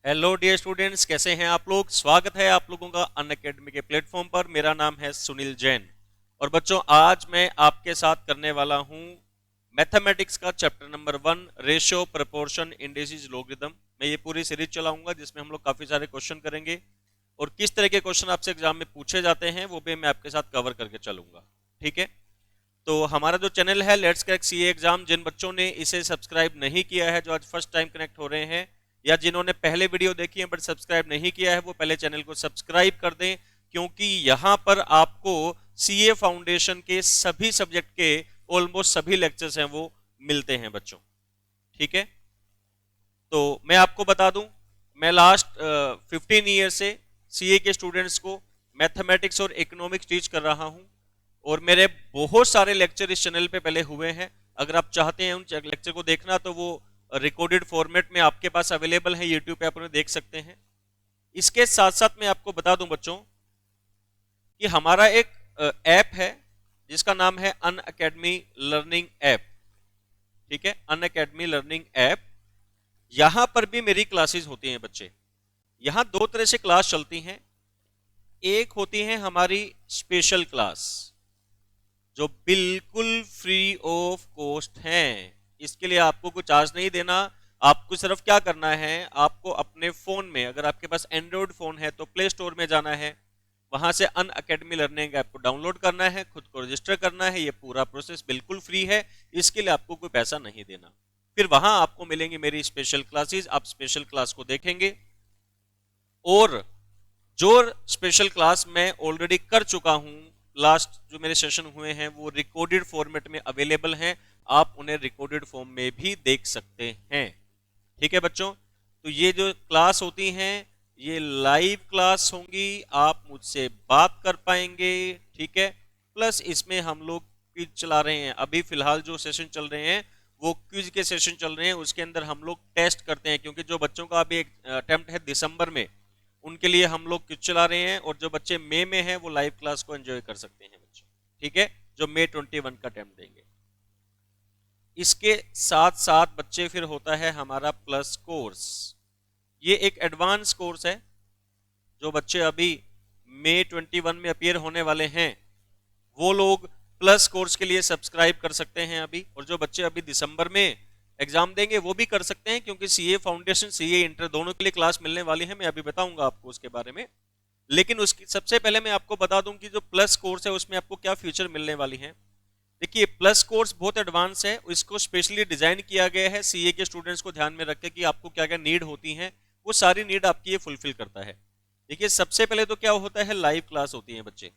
Hello dear students, कैसे हैं आप लोग। स्वागत है आप लोगों का अनअकैडमी के प्लेटफॉर्म पर। मेरा नाम है सुनील जैन और बच्चों आज मैं आपके साथ करने वाला हूं मैथमेटिक्स का chapter number 1 ratio proportion indices logarithm. मैं ये पूरी सीरीज चलाऊंगा जिसमें हम लोग काफी सारे क्वेश्चन करेंगे और किस तरह के क्वेश्चन आपसे एग्जाम में पूछे जाते हैं वो भी मैं आपके साथ कवर करके चलूंगा। ठीक है, तो हमारा जो चैनल है लेट्स क्रैक सीए एग्जाम, जिन बच्चों ने इसे सब्सक्राइब नहीं किया है, जो आज फर्स्ट टाइम कनेक्ट हो रहे हैं या जिन्होंने पहले वीडियो देखी है बट सब्सक्राइब नहीं किया है, वो पहले चैनल को सब्सक्राइब कर दें, क्योंकि यहां पर आपको सीए फाउंडेशन के सभी सब्जेक्ट के ऑलमोस्ट सभी लेक्चर्स हैं वो मिलते हैं बच्चों। ठीक है, तो मैं आपको बता दूं, मैं लास्ट 15 ईयर से सीए के स्टूडेंट्स को मैथमेटिक्स और इकोनॉमिक्स टीच कर रहा हूं और मेरे बहुत सारे लेक्चर इस चैनल पे पहले हुए हैं। अगर आप चाहते हैं उन लेक्चर को देखना तो वो रिकॉर्डेड फॉर्मेट में आपके पास अवेलेबल है, यूट्यूब पे आप उन्हें देख सकते हैं। इसके साथ साथ मैं आपको बता दूं बच्चों कि हमारा एक ऐप है जिसका नाम है अनअकैडमी लर्निंग ऐप। ठीक है, अनअकैडमी लर्निंग ऐप, यहां पर भी मेरी क्लासेस होती हैं बच्चे। यहां दो तरह से क्लास चलती हैं। एक होती है हमारी स्पेशल क्लास जो बिल्कुल फ्री ऑफ कॉस्ट हैं। इसके लिए आपको कुछ चार्ज नहीं देना। आपको सिर्फ क्या करना है, आपको अपने फोन में, अगर आपके पास एंड्रॉइड फोन है तो प्ले स्टोर में जाना है, वहां से अनअकैडमी लर्निंग ऐप को डाउनलोड करना है, खुद को रजिस्टर करना है। ये पूरा प्रोसेस बिल्कुल फ्री है, इसके लिए आपको कोई पैसा नहीं देना। फिर वहां आपको मिलेंगी मेरी स्पेशल क्लासेस, आप स्पेशल क्लास को देखेंगे और जो स्पेशल क्लास मैं ऑलरेडी कर चुका हूं, लास्ट जो मेरे सेशन हुए हैं वो रिकॉर्डेड फॉर्मेट में अवेलेबल हैं, आप उन्हें रिकॉर्डेड फॉर्म में भी देख सकते हैं। ठीक है बच्चों, तो ये जो क्लास होती हैं ये लाइव क्लास होंगी, आप मुझसे बात कर पाएंगे। ठीक है, प्लस इसमें हम लोग क्विज चला रहे हैं। अभी फिलहाल जो सेशन चल रहे हैं वो क्विज के सेशन चल रहे हैं, उसके अंदर हम लोग टेस्ट करते हैं, क्योंकि जो बच्चों का अभी अटेम्प्ट है दिसंबर में, उनके लिए हम लोग क्विज चला रहे हैं और जो बच्चे मई में हैं वो लाइव क्लास को एंजॉय कर सकते हैं बच्चों। ठीक है, जो मई 21 का अटेम्प्ट देंगे। इसके साथ साथ बच्चे फिर होता है हमारा प्लस कोर्स। ये एक एडवांस कोर्स है। जो बच्चे अभी मई 21 में अपीयर होने वाले हैं वो लोग प्लस कोर्स के लिए सब्सक्राइब कर सकते हैं अभी, और जो बच्चे अभी दिसंबर में एग्जाम देंगे वो भी कर सकते हैं, क्योंकि सीए फाउंडेशन सीए इंटर दोनों के लिए क्लास मिलने वाली है। मैं अभी बताऊंगा आपको उसके बारे में, लेकिन उसकी सबसे पहले मैं आपको बता दूं कि जो प्लस कोर्स है उसमें आपको क्या फीचर मिलने वाली है। देखिए, प्लस कोर्स बहुत एडवांस है, इसको स्पेशली डिजाइन किया गया है सीए के स्टूडेंट्स को ध्यान में रख के कि आपको क्या क्या नीड होती हैं, वो सारी नीड आपकी ये फुलफिल करता है। देखिए, सबसे पहले तो क्या होता है, लाइव क्लास होती है बच्चे।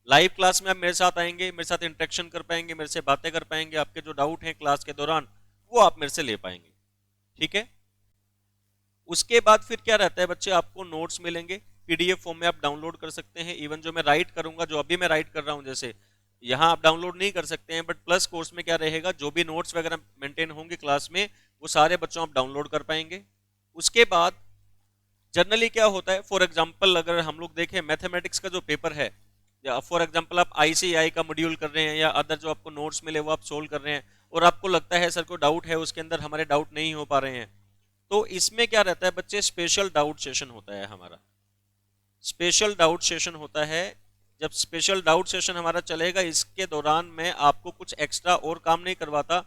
लाइव क्लास में आप मेरे साथ आएंगे, मेरे साथ इंटरेक्शन कर पाएंगे, मेरे से बातें कर पाएंगे, आपके जो डाउट हैं क्लास के दौरान वो आप मेरे से ले पाएंगे। ठीक है, उसके बाद फिर क्या रहता है बच्चे, आपको नोट्स मिलेंगे, पीडीएफ फॉर्म में आप डाउनलोड कर सकते हैं। इवन जो मैं राइट करूंगा, जो अभी मैं राइट कर रहा हूं, जैसे यहाँ आप डाउनलोड नहीं कर सकते हैं, बट प्लस कोर्स में क्या रहेगा, जो भी नोट्स वगैरह मेंटेन होंगे क्लास में वो सारे बच्चों आप डाउनलोड कर पाएंगे। उसके बाद जनरली क्या होता है, फॉर एग्जांपल अगर हम लोग देखें मैथमेटिक्स का जो पेपर है, या फॉर एग्जांपल आप आईसीआई का मॉड्यूल कर रहे हैं या अदर जो आपको नोट्स मिले वो आप सोल्व कर रहे हैं और आपको लगता है सर को डाउट है, उसके अंदर हमारे डाउट नहीं हो पा रहे हैं, तो इसमें क्या रहता है बच्चे, स्पेशल डाउट सेशन होता है हमारा। स्पेशल डाउट सेशन होता है। जब स्पेशल डाउट सेशन हमारा चलेगा, इसके दौरान मैं आपको कुछ एक्स्ट्रा और काम नहीं करवाता,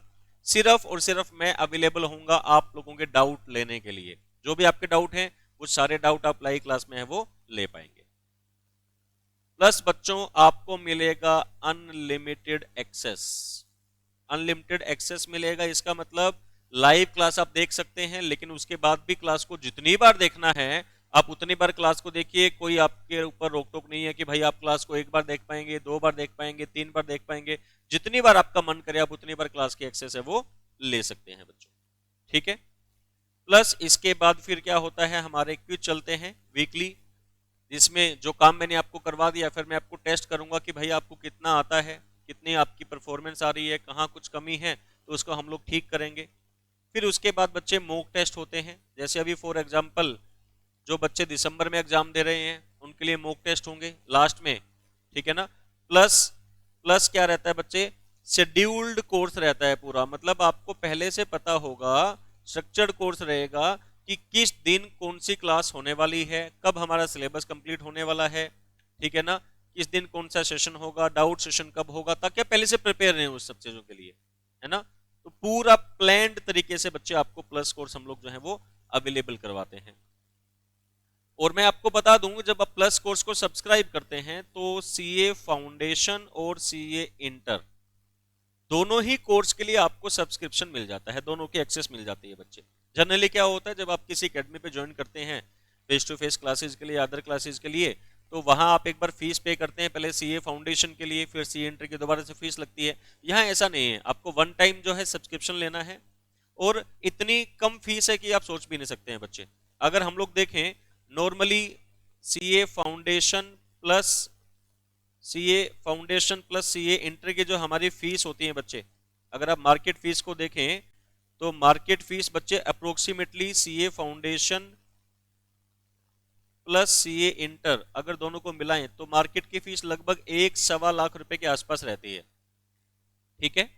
सिर्फ और सिर्फ मैं अवेलेबल होऊंगा आप लोगों के डाउट लेने के लिए। जो भी आपके डाउट हैं वो सारे डाउट आप लाइव क्लास में है वो ले पाएंगे। प्लस बच्चों आपको मिलेगा अनलिमिटेड एक्सेस। अनलिमिटेड एक्सेस मिलेगा, इसका मतलब लाइव क्लास आप देख सकते हैं, लेकिन उसके बाद भी क्लास को जितनी बार देखना है आप उतनी बार क्लास को देखिए। कोई आपके ऊपर रोक टोक नहीं है कि भाई आप क्लास को एक बार देख पाएंगे, दो बार देख पाएंगे, तीन बार देख पाएंगे। जितनी बार आपका मन करे आप उतनी बार क्लास की एक्सेस है वो ले सकते हैं बच्चों। ठीक है, प्लस इसके बाद फिर क्या होता है, हमारे क्विज चलते हैं वीकली, जिसमें जो काम मैंने आपको करवा दिया फिर मैं आपको टेस्ट करूंगा कि भाई आपको कितना आता है, कितनी आपकी परफॉर्मेंस आ रही है, कहाँ कुछ कमी है तो उसको हम लोग ठीक करेंगे। फिर उसके बाद बच्चे मॉक टेस्ट होते हैं, जैसे अभी फॉर एग्जांपल जो बच्चे दिसंबर में एग्जाम दे रहे हैं उनके लिए मॉक टेस्ट होंगे लास्ट में। ठीक है ना, प्लस प्लस क्या रहता है बच्चे, शेड्यूल्ड कोर्स रहता है पूरा, मतलब आपको पहले से पता होगा, स्ट्रक्चर्ड कोर्स रहेगा कि किस दिन कौन सी क्लास होने वाली है, कब हमारा सिलेबस कंप्लीट होने वाला है, ठीक है ना, किस दिन कौन सा सेशन होगा, डाउट सेशन कब होगा, ताकि पहले से प्रिपेयर रहें उस सब चीजों के लिए, है ना। तो पूरा प्लान्ड तरीके से बच्चे आपको प्लस कोर्स हम लोग जो है वो अवेलेबल करवाते हैं। और मैं आपको बता दूं, जब आप प्लस कोर्स को सब्सक्राइब करते हैं तो सीए फाउंडेशन और सीए इंटर दोनों ही कोर्स के लिए आपको सब्सक्रिप्शन मिल जाता है, दोनों की एक्सेस मिल जाती है बच्चे। जनरली क्या होता है, जब आप किसी एकेडमी पे ज्वाइन करते हैं फेस टू फेस क्लासेस के लिए, अदर क्लासेस के लिए, तो वहां आप एक बार फीस पे करते हैं, पहले सीए फाउंडेशन के लिए, फिर सीए इंटर की दोबारा से फीस लगती है। यहाँ ऐसा नहीं है, आपको वन टाइम जो है सब्सक्रिप्शन लेना है, और इतनी कम फीस है कि आप सोच भी नहीं सकते हैं बच्चे। अगर हम लोग देखें normally CA foundation plus CA inter की जो हमारी फीस होती है बच्चे, अगर आप मार्केट फीस को देखें तो मार्केट फीस बच्चे approximately CA foundation plus CA inter अगर दोनों को मिलाएं तो मार्केट की फीस लगभग 1.25 लाख रुपए के आसपास रहती है, ठीक है।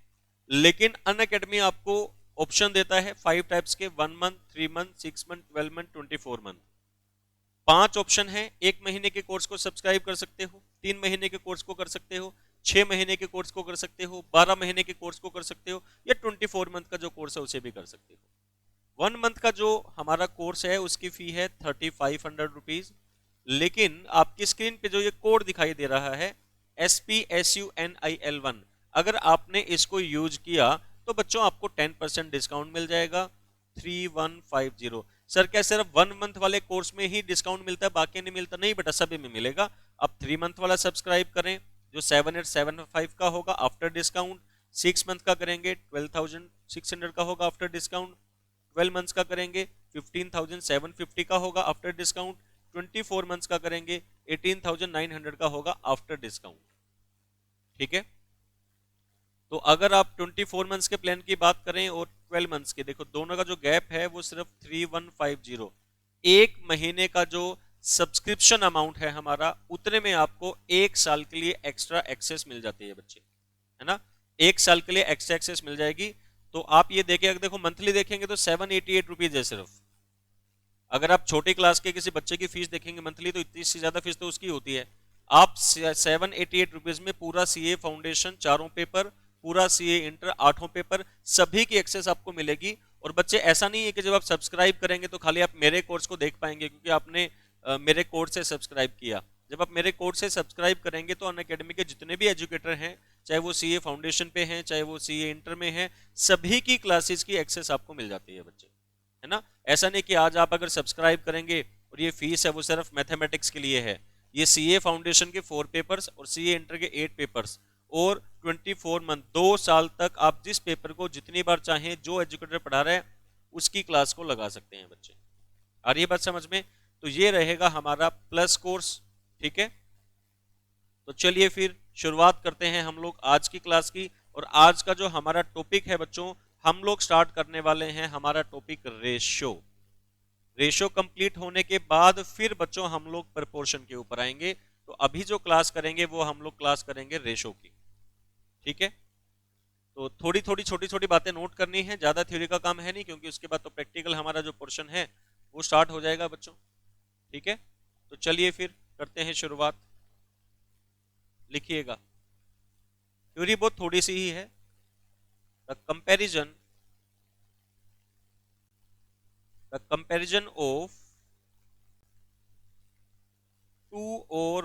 लेकिन अनअकैडमी आपको ऑप्शन देता है 5 टाइप्स के, 1 month, 3 month, 6 month, 12 month, 24 month. 5 option है। 1 महीने के कोर्स को सब्सक्राइब कर सकते हो, 3 महीने के कोर्स को कर सकते हो, 6 महीने के कोर्स को कर सकते हो, 12 महीने के कोर्स को कर सकते हो, या 24 मंथ का जो कोर्स है उसे भी कर सकते हो। 1 मंथ का जो हमारा कोर्स है उसकी फी है 3500 रुपीज। लेकिन आपकी स्क्रीन पे जो ये कोड दिखाई दे रहा है SPSUNIL1, अगर आपने इसको यूज किया तो बच्चों आपको 10% डिस्काउंट मिल जाएगा, 3150। सर क्या सिर्फ 1 मंथ वाले कोर्स में ही डिस्काउंट मिलता है, बाकी नहीं मिलता? नहीं बेटा, सभी में मिलेगा। अब 3 मंथ वाला सब्सक्राइब करें जो 7875 का होगा आफ्टर डिस्काउंट, 6 मंथ का करेंगे 12,600 का होगा आफ्टर डिस्काउंट, 12 मंथ्स का करेंगे 15,750 का होगा आफ्टर डिस्काउंट, 24 मंथ्स का करेंगे 18,900 का होगा आफ्टर डिस्काउंट, ठीक है। तो अगर आप 24 मंथ्स के प्लान की बात करें और 12 मंथ्स के, देखो दोनों का जो गैप है वो सिर्फ 3150। 1 महीने का जो सब्सक्रिप्शन अमाउंट है हमारा, उतने में आपको 1 साल के लिए एक्स्ट्रा एक्सेस मिल जाती है बच्चे, है ना। 1 साल के लिए एक्स्ट्रा एक्सेस मिल जाएगी। तो आप ये देखें, अगर देखो मंथली देखेंगे तो 788 रुपीज है सिर्फ। अगर आप छोटी क्लास के किसी बच्चे की फीस देखेंगे मंथली तो इतनी सी ज्यादा फीस तो उसकी होती है। आप 788 रुपीज में पूरा सीए फाउंडेशन 4 पेपर, पूरा सीए इंटर 8 पेपर, सभी की एक्सेस आपको मिलेगी। और बच्चे ऐसा नहीं है कि जब आप सब्सक्राइब करेंगे तो खाली आप मेरे कोर्स को देख पाएंगे क्योंकि आपने मेरे कोर्स से सब्सक्राइब किया। जब आप मेरे कोर्स से सब्सक्राइब करेंगे तो अनअकैडमी के जितने भी एजुकेटर हैं, चाहे वो सीए फाउंडेशन पे हैं, चाहे वो सीए इंटर में हैं, सभी की क्लासेस की एक्सेस आपको मिल जाती है बच्चे, है ना। ऐसा नहीं कि आज आप अगर सब्सक्राइब करेंगे और ये फीस है वो सिर्फ मैथमेटिक्स के लिए है। ये सीए फाउंडेशन के 4 पेपर्स और सीए इंटर के 8 पेपर्स और 24 मंथ, 2 साल तक आप जिस पेपर को जितनी बार चाहें, जो एजुकेटर पढ़ा रहे हैं उसकी क्लास को लगा सकते हैं बच्चे। आ रही है बात समझ में? तो ये रहेगा हमारा प्लस कोर्स, ठीक है। तो चलिए फिर शुरुआत करते हैं हम लोग आज की क्लास की। और आज का जो हमारा टॉपिक है बच्चों, हम लोग स्टार्ट करने वाले हैं हमारा टॉपिक रेशो। रेशो कंप्लीट होने के बाद फिर बच्चों हम लोग प्रपोर्शन के ऊपर आएंगे। तो अभी जो क्लास करेंगे वो हम लोग क्लास करेंगे रेशो की, ठीक है। तो थोड़ी थोड़ी छोटी छोटी बातें नोट करनी है, ज्यादा थ्योरी का काम है नहीं, क्योंकि उसके बाद तो प्रैक्टिकल हमारा जो पोर्शन है वो स्टार्ट हो जाएगा बच्चों, ठीक है। तो चलिए फिर करते हैं शुरुआत। लिखिएगा, थ्योरी बहुत थोड़ी सी ही है। The comparison of two or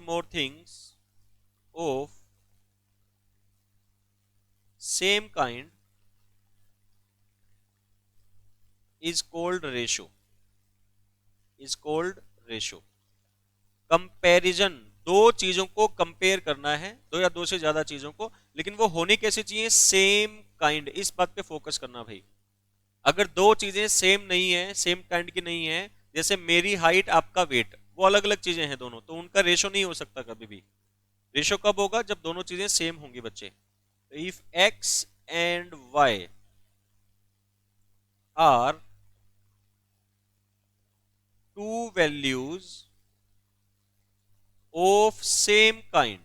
more things of same kind is called ratio, comparison, दो चीजों को कंपेयर करना है, दो या दो से ज्यादा चीजों को, लेकिन वो होनी कैसी चाहिए? Same kind. इस बात पे फोकस करना भाई। अगर दो चीजें सेम नहीं है, सेम काइंड की नहीं है, जैसे मेरी हाइट आपका वेट, वो अलग अलग चीजें हैं दोनों, तो उनका रेशो नहीं हो सकता कभी भी। रेशो कब होगा? जब दोनों चीजें सेम होंगी बच्चे। If x and y are two values of same kind,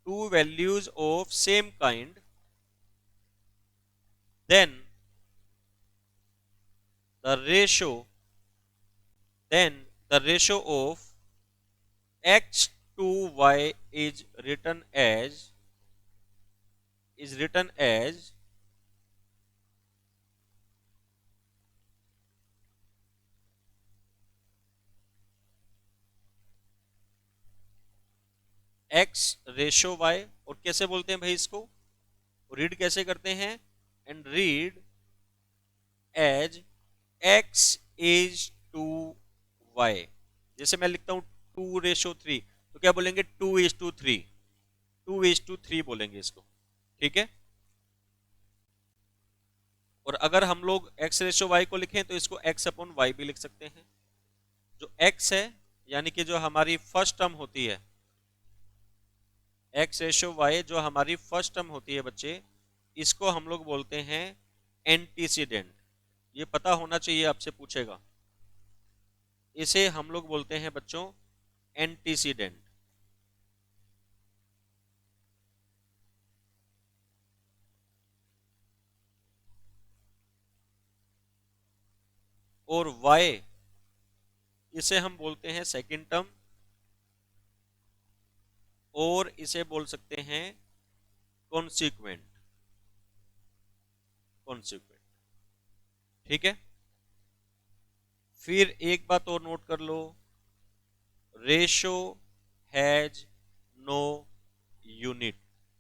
two values of same kind, then the ratio then the ratio of x to y is written as x ratio y। और कैसे बोलते हैं भाई इसको, read कैसे करते हैं, and read as x is to y। जैसे मैं लिखता हूं 2:3, तो क्या बोलेंगे 2:3, 2:3 बोलेंगे इसको, ठीक है। और अगर हम लोग x रेशो y को लिखें तो इसको x अपॉन y भी लिख सकते हैं। जो x है यानी कि जो हमारी फर्स्ट टर्म होती है, x रेशो y जो हमारी फर्स्ट टर्म होती है बच्चे, इसको हम लोग बोलते हैं एंटीसीडेंट। ये पता होना चाहिए, आपसे पूछेगा। इसे हम लोग बोलते हैं बच्चों एंटीसीडेंट। और y इसे हम बोलते हैं सेकंड टर्म, और इसे बोल सकते हैं कॉन्सिक्वेंट, कॉन्सिक्वेंट, ठीक है। फिर एक बात और नोट कर लो, ratio has no unit.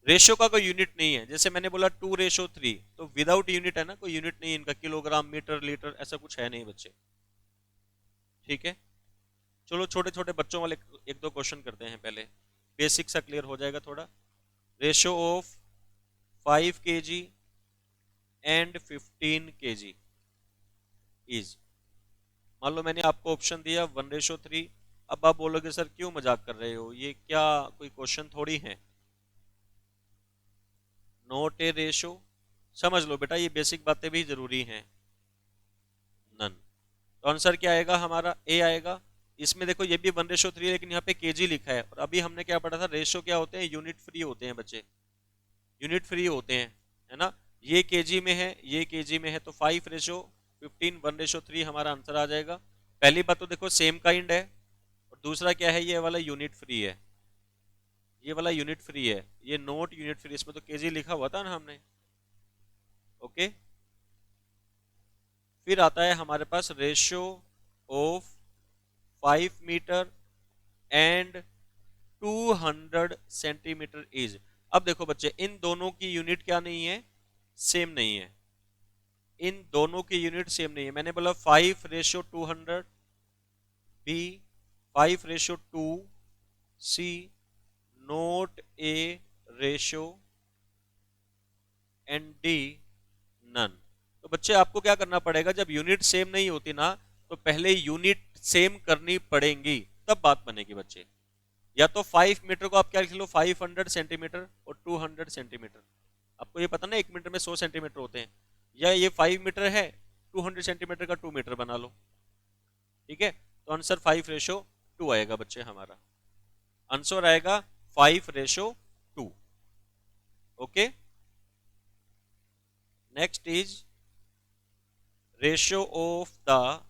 Ratio का कोई यूनिट नहीं है। जैसे मैंने बोला 2:3, तो विदाउट यूनिट है ना, कोई यूनिट नहीं है इनका, किलोग्राम मीटर लीटर ऐसा कुछ है नहीं बच्चे, ठीक है। चलो छोटे छोटे बच्चों वाले एक दो क्वेश्चन करते हैं पहले, बेसिक सा क्लियर हो जाएगा थोड़ा। Ratio of 5 kg and 15 kg is, मान लो मैंने आपको ऑप्शन दिया 1:3। अब आप बोलोगे सर क्यों मजाक कर रहे हो, ये क्या कोई क्वेश्चन थोड़ी है, नोट ए रेशो। समझ लो बेटा, ये बेसिक बातें भी जरूरी हैं। नन, तो आंसर क्या आएगा हमारा, ए आएगा। इसमें देखो ये भी 1:3 लेकिन यहाँ पे केजी लिखा है, और अभी हमने क्या पढ़ा था, रेशो क्या होते हैं, यूनिट फ्री होते हैं बच्चे, यूनिट फ्री होते हैं, है ना। ये केजी में है, ये केजी में है, तो 5:15 1:3 हमारा आंसर आ जाएगा। पहली बात तो देखो सेम काइंड है, और दूसरा क्या है, ये वाला यूनिट फ्री है, ये वाला यूनिट फ्री है, ये नोट यूनिट फ्री, इसमें तो केजी लिखा हुआ था ना हमने, ओके। फिर आता है हमारे पास ratio of 5 metre and 200 centimetre is. अब देखो बच्चे, इन दोनों की यूनिट क्या नहीं है, सेम नहीं है, इन दोनों की यूनिट सेम नहीं है। मैंने बोला 5:200, B 5:2, C not a ratio, and D none. तो बच्चे आपको क्या करना पड़ेगा, जब यूनिट सेम नहीं होती ना, तो पहले यूनिट सेम करनी पड़ेंगी, तब बात बनेगी बच्चे। या तो 5 मीटर को आप क्या लिख लो, 500 सेंटीमीटर, और 200 सेंटीमीटर। आपको ये पता ना 1 मीटर में 100 सेंटीमीटर होते हैं, या ये 5 मीटर है, 200 सेंटीमीटर का 2 मीटर बना लो, ठीक है। तो आंसर 5:2 आएगा बच्चे हमारा, आंसर आएगा 5:2। Okay, next is ratio of the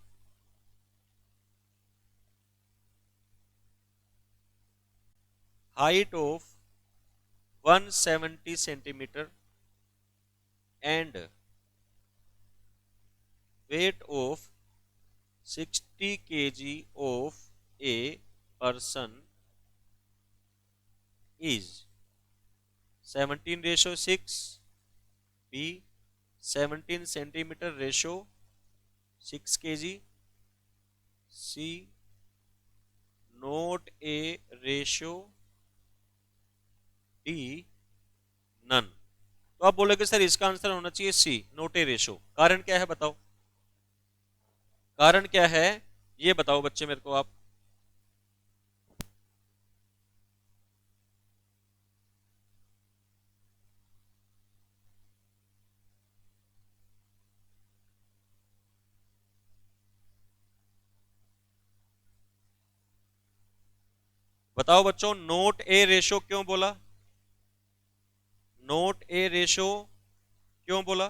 height of 170 centimeter and weight of 60 kg of a person is 17:6, b 17 centimeter ratio 6 kg, c not a ratio, d none। तो आप बोलोगे सर इसका आंसर होना चाहिए सी नोट ए रेशो। कारण क्या है बताओ, कारण क्या है ये बताओ बच्चे मेरे को आप। बताओ बच्चों, नोट ए रेशो क्यों बोला, नोट ए रेशो क्यों बोला।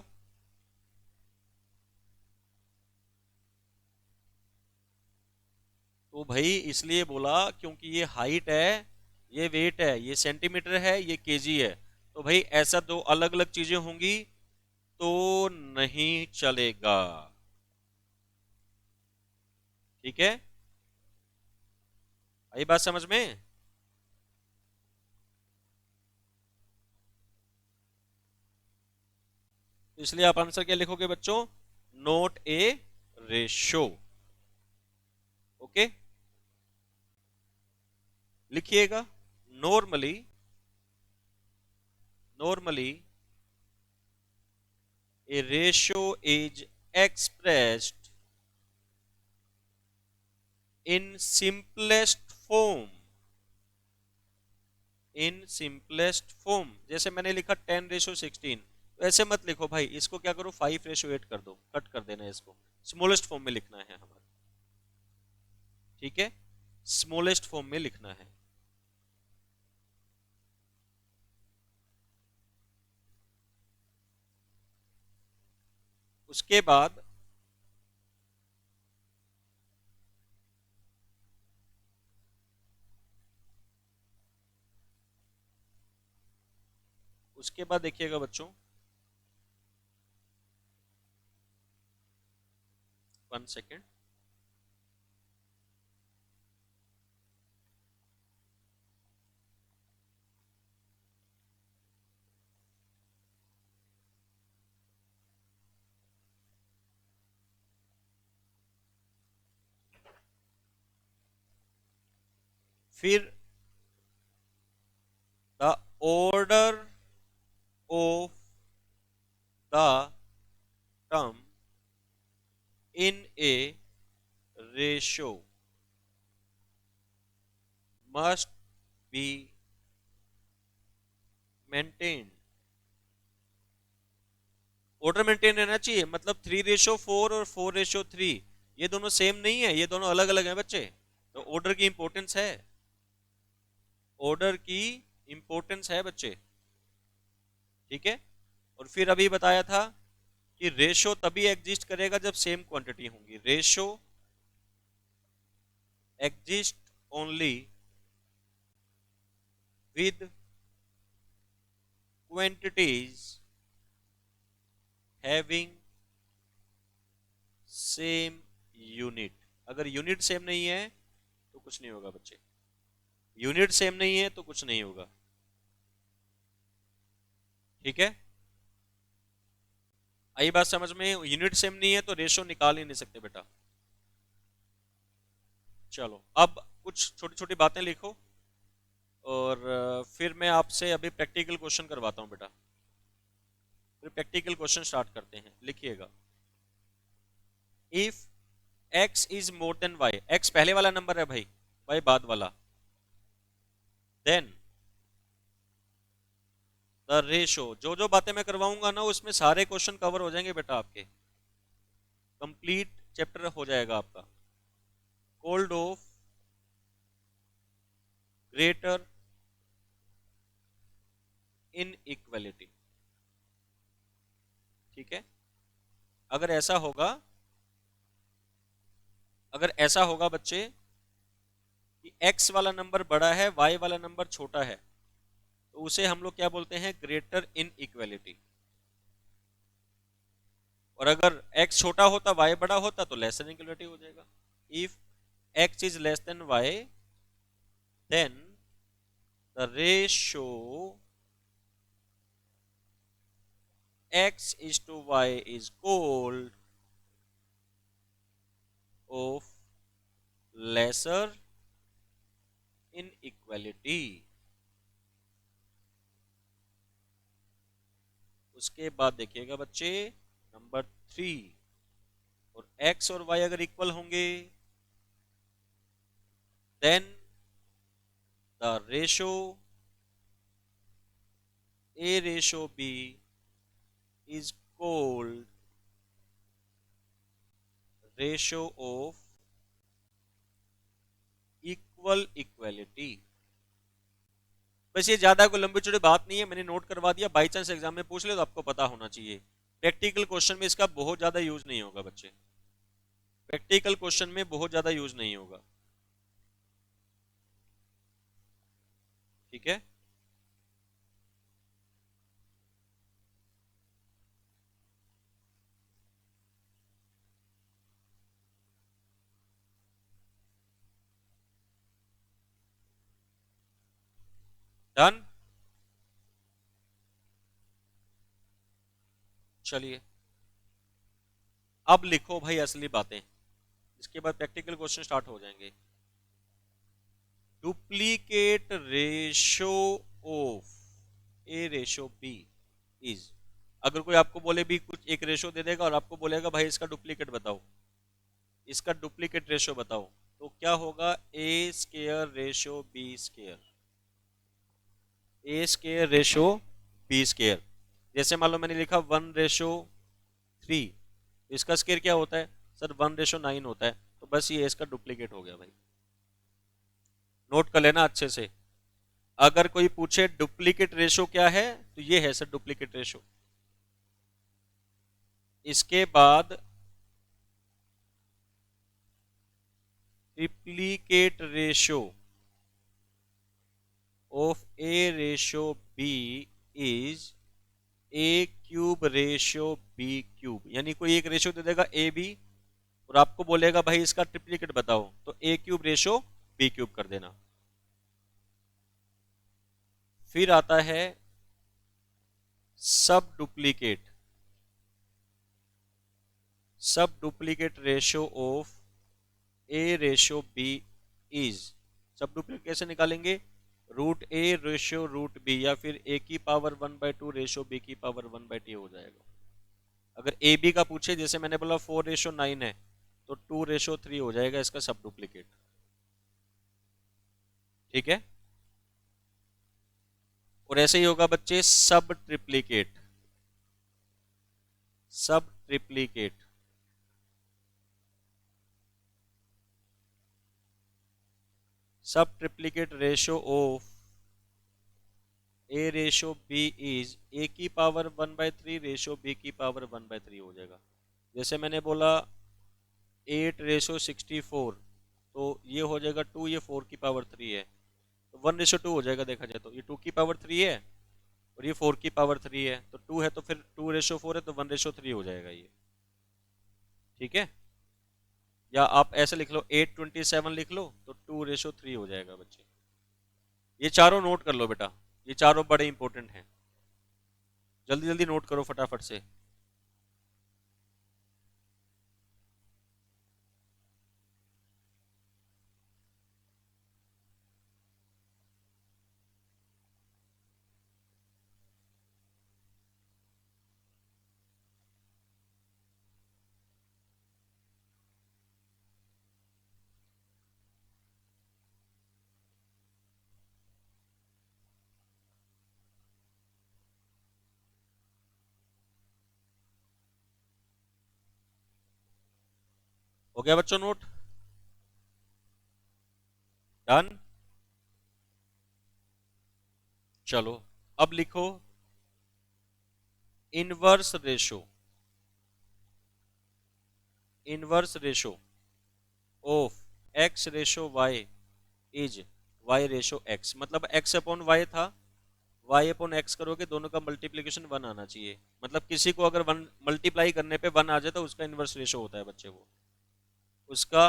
तो भाई इसलिए बोला क्योंकि ये हाइट है, ये वेट है, ये सेंटीमीटर है, ये केजी है। तो भाई ऐसा दो अलग अलग चीजें होंगी तो नहीं चलेगा। ठीक है, आई बात समझ में? तो इसलिए आप आंसर क्या लिखोगे बच्चों? नोट ए रेशो। ओके, लिखिएगा। Normally, normally a ratio is expressed in simplest form, in simplest form. जैसे मैंने लिखा 10:16, तो ऐसे मत लिखो भाई, इसको क्या करो 5:8 कर दो, कट कर देना, इसको स्मॉलेस्ट फॉर्म में लिखना है हमारा। ठीक है, स्मॉलेस्ट फॉर्म में लिखना है। उसके बाद उसके बाद देखिएगा बच्चों, 1 सेकेंड। फिर the order of the term in a ratio must be maintained। Order maintain रहना चाहिए, मतलब 3:4 और 4:3, ये दोनों सेम नहीं है, ये दोनों अलग अलग हैं बच्चे। तो ऑर्डर की इंपॉर्टेंस है, ऑर्डर की इंपॉर्टेंस है बच्चे। ठीक है, और फिर अभी बताया था कि रेशो तभी एग्जिस्ट करेगा जब सेम क्वांटिटी होंगी। Ratio exist only with quantities having same unit. अगर यूनिट सेम नहीं है तो कुछ नहीं होगा बच्चे, यूनिट सेम नहीं है तो कुछ नहीं होगा। ठीक है, आई बात समझ में? यूनिट सेम नहीं है तो रेशो निकाल ही नहीं सकते बेटा। चलो अब कुछ छोटी छोटी बातें लिखो, और फिर मैं आपसे अभी प्रैक्टिकल क्वेश्चन करवाता हूं बेटा। फिर प्रैक्टिकल क्वेश्चन स्टार्ट करते हैं। लिखिएगा, if x is more than y, x पहले वाला नंबर है भाई, y बाद वाला, देन द रेशो, जो जो बातें मैं करवाऊंगा ना उसमें सारे क्वेश्चन कवर हो जाएंगे बेटा, आपके कंप्लीट चैप्टर हो जाएगा आपका। Cold of greater inequality. ठीक है, अगर ऐसा होगा, अगर ऐसा होगा बच्चे कि x वाला नंबर बड़ा है, y वाला नंबर छोटा है, तो उसे हम लोग क्या बोलते हैं? Greater inequality. और अगर x छोटा होता, y बड़ा होता, तो लेसर इनइक्वालिटी हो जाएगा। If x is less than y, then the ratio x is to y is called of lesser inequality। उसके बाद देखिएगा बच्चे, नंबर 3, और x और y अगर इक्वल होंगे, then the ratio a ratio b is called ratio of equal equality. बस ये ज्यादा कोई लंबी चौड़ी बात नहीं है, मैंने नोट करवा दिया, बाई चांस एग्जाम में पूछ ले तो आपको पता होना चाहिए। प्रैक्टिकल क्वेश्चन में इसका बहुत ज्यादा यूज नहीं होगा बच्चे, प्रैक्टिकल क्वेश्चन में बहुत ज्यादा यूज नहीं होगा। ठीक है। डन। चलिए अब लिखो भाई असली बातें, इसके बाद प्रैक्टिकल क्वेश्चन स्टार्ट हो जाएंगे। Duplicate ratio of a ratio b is, अगर कोई आपको बोले भी कुछ एक रेशो दे देगा और आपको बोलेगा भाई इसका डुप्लीकेट बताओ, इसका डुप्लीकेट रेशो बताओ, तो क्या होगा? ए स्केयर रेशो बी स्केयर, ए स्केयर रेशो बी स्केयर। जैसे मान लो मैंने लिखा 1:3, इसका स्केयर क्या होता है सर? 1:9 होता है, तो बस ये इसका डुप्लीकेट हो गया भाई। नोट कर लेना अच्छे से। अगर कोई पूछे डुप्लीकेट रेशो क्या है, तो ये है सर डुप्लीकेट रेशो। इसके बाद triplicate ratio of a ratio b is a cube ratio b cube. यानी कोई एक रेशो दे देगा ए बी और आपको बोलेगा भाई इसका ट्रिप्लीकेट बताओ, तो a cube ratio b cube कर देना। फिर आता है sub duplicate, sub duplicate ratio of a ratio b is, sub duplicate कैसे निकालेंगे? Root a ratio root b, या फिर ए की पावर 1/2 रेशो बी की पावर 1/t हो जाएगा। अगर ए बी का पूछे, जैसे मैंने बोला 4:9 है, तो 2:3 हो जाएगा इसका सब डुप्लीकेट। ठीक है। और ऐसे ही होगा बच्चे सब triplicate, sub triplicate, sub triplicate ratio of a ratio b is a की पावर 1/3 रेशो बी की पावर 1/3 हो जाएगा। जैसे मैंने बोला 8:64, तो ये हो जाएगा 2, ये 4 की पावर 3 है, तो 1:2 हो जाएगा। देखा जाए तो ये 2 की पावर 3 है और ये 4 की पावर 3 है, तो 2 है तो फिर 2:4 है, तो 1:3 हो जाएगा ये। ठीक है। या आप ऐसे लिख लो 827 लिख लो, तो 2:3 हो जाएगा बच्चे। ये चारों नोट कर लो बेटा, ये चारों बड़े इंपॉर्टेंट हैं, जल्दी जल्दी नोट करो फटाफट से। हो गया बच्चों नोट? डन। चलो अब लिखो inverse ratio, inverse ratio of x ratio y is y ratio x. मतलब एक्स अपॉन वाई था, वाई अपॉन एक्स करोगे, दोनों का मल्टीप्लीकेशन 1 आना चाहिए। मतलब किसी को अगर 1 मल्टीप्लाई करने पे 1 आ जाए तो उसका इनवर्स रेशो होता है बच्चे, वो उसका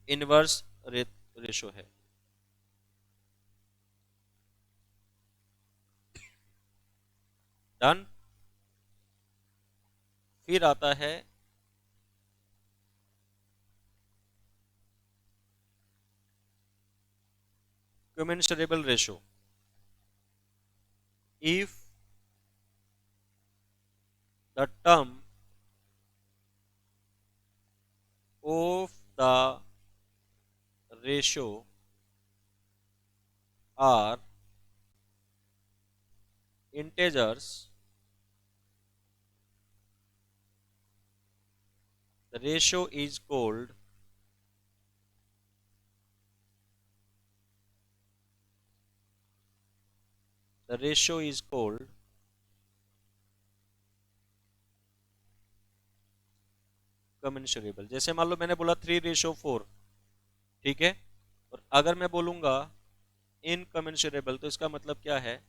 इनवर्स रेशो है। डन। फिर आता है commensurable ratio. If the term of the ratio are integers, the ratio is called the ratio is called commensurable. जैसे मान लो मैंने बोला 3:4, ठीक है, और अगर मैं बोलूंगा इनकमेंसुरेबल, तो इसका मतलब क्या है?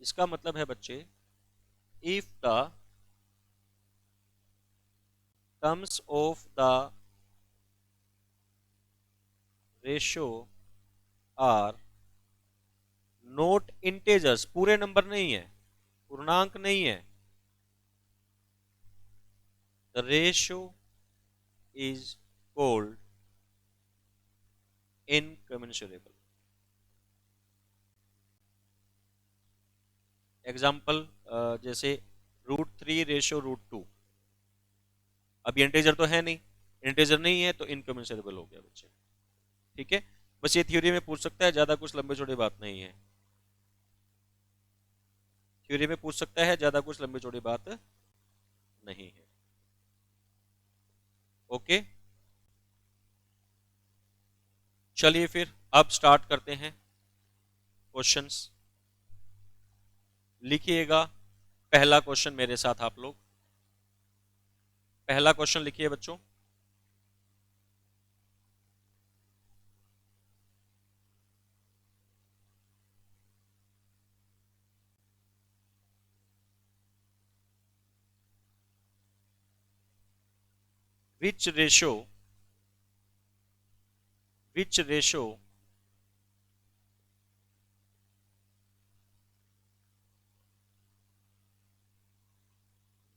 इसका मतलब है बच्चे, if the terms of the ratio are not integers, पूरे नंबर नहीं है, पूर्णांक नहीं है, the ratio is called incommensurable. Example, जैसे √3 रेशियो √2, अब ये इंटेजर तो है नहीं, इंटेजर नहीं है तो इनकमेंसुरेबल हो गया बच्चे। ठीक है, बस ये थ्योरी में पूछ सकता है, ज्यादा कुछ लंबे चौड़े बात नहीं है, थ्योरी में पूछ सकता है, ज्यादा कुछ लंबी चौड़ी बात नहीं है। ओके, चलिए फिर अब स्टार्ट करते हैं क्वेश्चंस। लिखिएगा पहला क्वेश्चन मेरे साथ आप लोग। पहला क्वेश्चन लिखिए बच्चों। Which ratio which ratio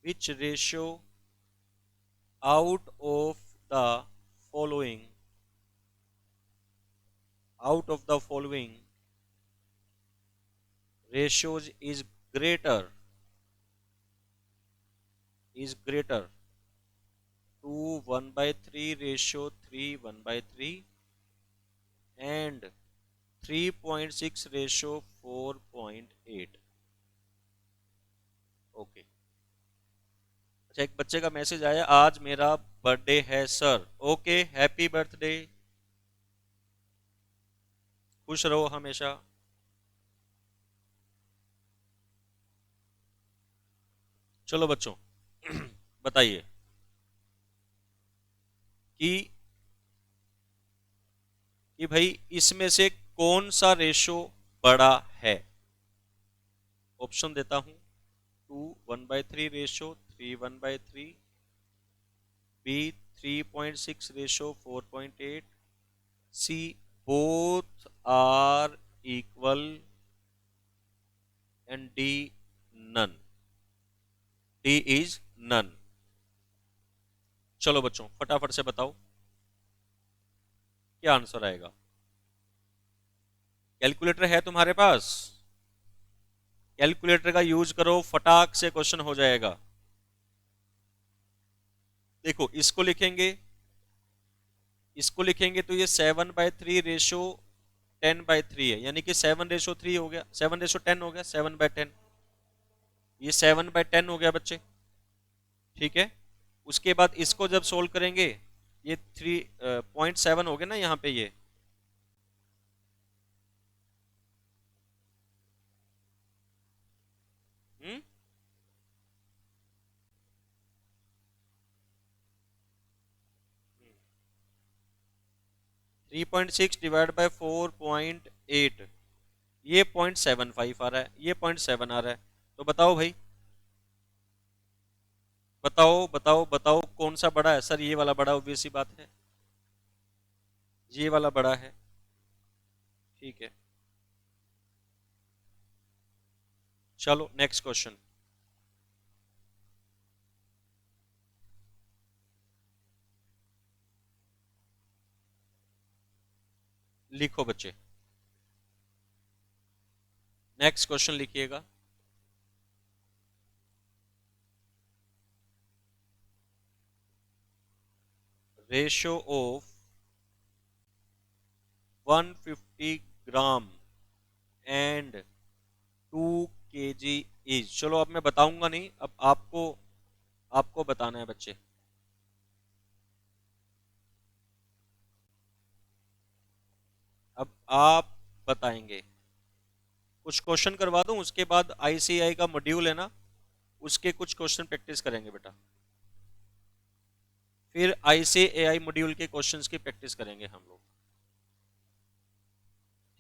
which ratio out of the following out of the following ratios is greater to 1/3 ratio 3 1/3 and 3.6 ratio 4.8। Okay, अच्छा, एक बच्चे का मैसेज आया, आज मेरा बर्थडे है सर। ओके, हैप्पी बर्थडे, खुश रहो हमेशा। चलो बच्चों, बताइए कि भाई इसमें से कौन सा रेशो बड़ा है। ऑप्शन देता हूं, 2 1/3 ratio 3 1/3, B 3.6 ratio 4.8, C both are equal and D नन। D is none. चलो बच्चों फटाफट से बताओ क्या आंसर आएगा। कैलकुलेटर है तुम्हारे पास? कैलकुलेटर का यूज करो, फटाक से क्वेश्चन हो जाएगा। देखो इसको लिखेंगे तो ये 7/3 रेशो 10/3 है, यानी कि 7/3 हो गया, 7/10 हो गया, 7/10, ये 7/10 हो गया बच्चे। ठीक है, उसके बाद इसको जब सोल्व करेंगे, ये 3.7 हो गया ना यहाँ पे ये। हम्म 3.6 डिवाइड बाय 4.8, ये 0.75 आ रहा है, ये 0.7 आ रहा है। तो बताओ भाई, बताओ बताओ बताओ कौन सा बड़ा है? सर ये वाला बड़ा, ऑब्वियस सी बात है, ये वाला बड़ा है। ठीक है, चलो नेक्स्ट क्वेश्चन। लिखो बच्चे, नेक्स्ट क्वेश्चन लिखिएगा। Ratio of 150 gram and 2 kg is. चलो अब मैं बताऊंगा नहीं, अब आपको आपको बताना है बच्चे। अब आप बताएंगे। कुछ क्वेश्चन करवा दूं, उसके बाद आईसीआई का मॉड्यूल है ना, उसके कुछ क्वेश्चन प्रैक्टिस करेंगे बेटा। फिर आईसीएआई मॉड्यूल के क्वेश्चंस की प्रैक्टिस करेंगे हम लोग।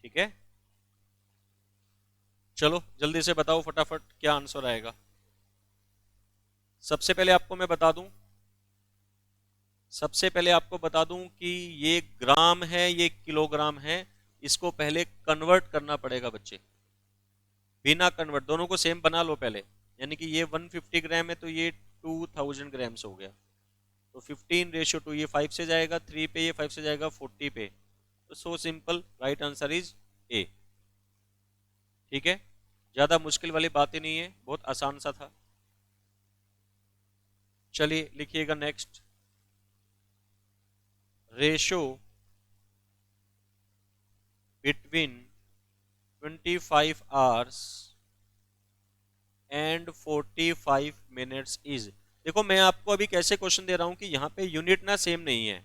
ठीक है, चलो जल्दी से बताओ फटाफट क्या आंसर आएगा। सबसे पहले आपको मैं बता दूं, सबसे पहले आपको बता दूं कि ये ग्राम है, ये किलोग्राम है। इसको पहले कन्वर्ट करना पड़ेगा बच्चे, बिना कन्वर्ट, दोनों को सेम बना लो पहले। यानी कि ये 150 ग्राम है तो ये 2000 ग्राम्स हो गया। तो 15:2, ये 5 से जाएगा 3 पे, ये 5 से जाएगा 40 पे। तो so simple, right answer is a. ठीक है, ज्यादा मुश्किल वाली बात ही नहीं है, बहुत आसान सा था। चलिए लिखिएगा next. Ratio between 25 hours and 45 minutes is. देखो मैं आपको अभी कैसे क्वेश्चन दे रहा हूं कि यहाँ पे यूनिट ना सेम नहीं है।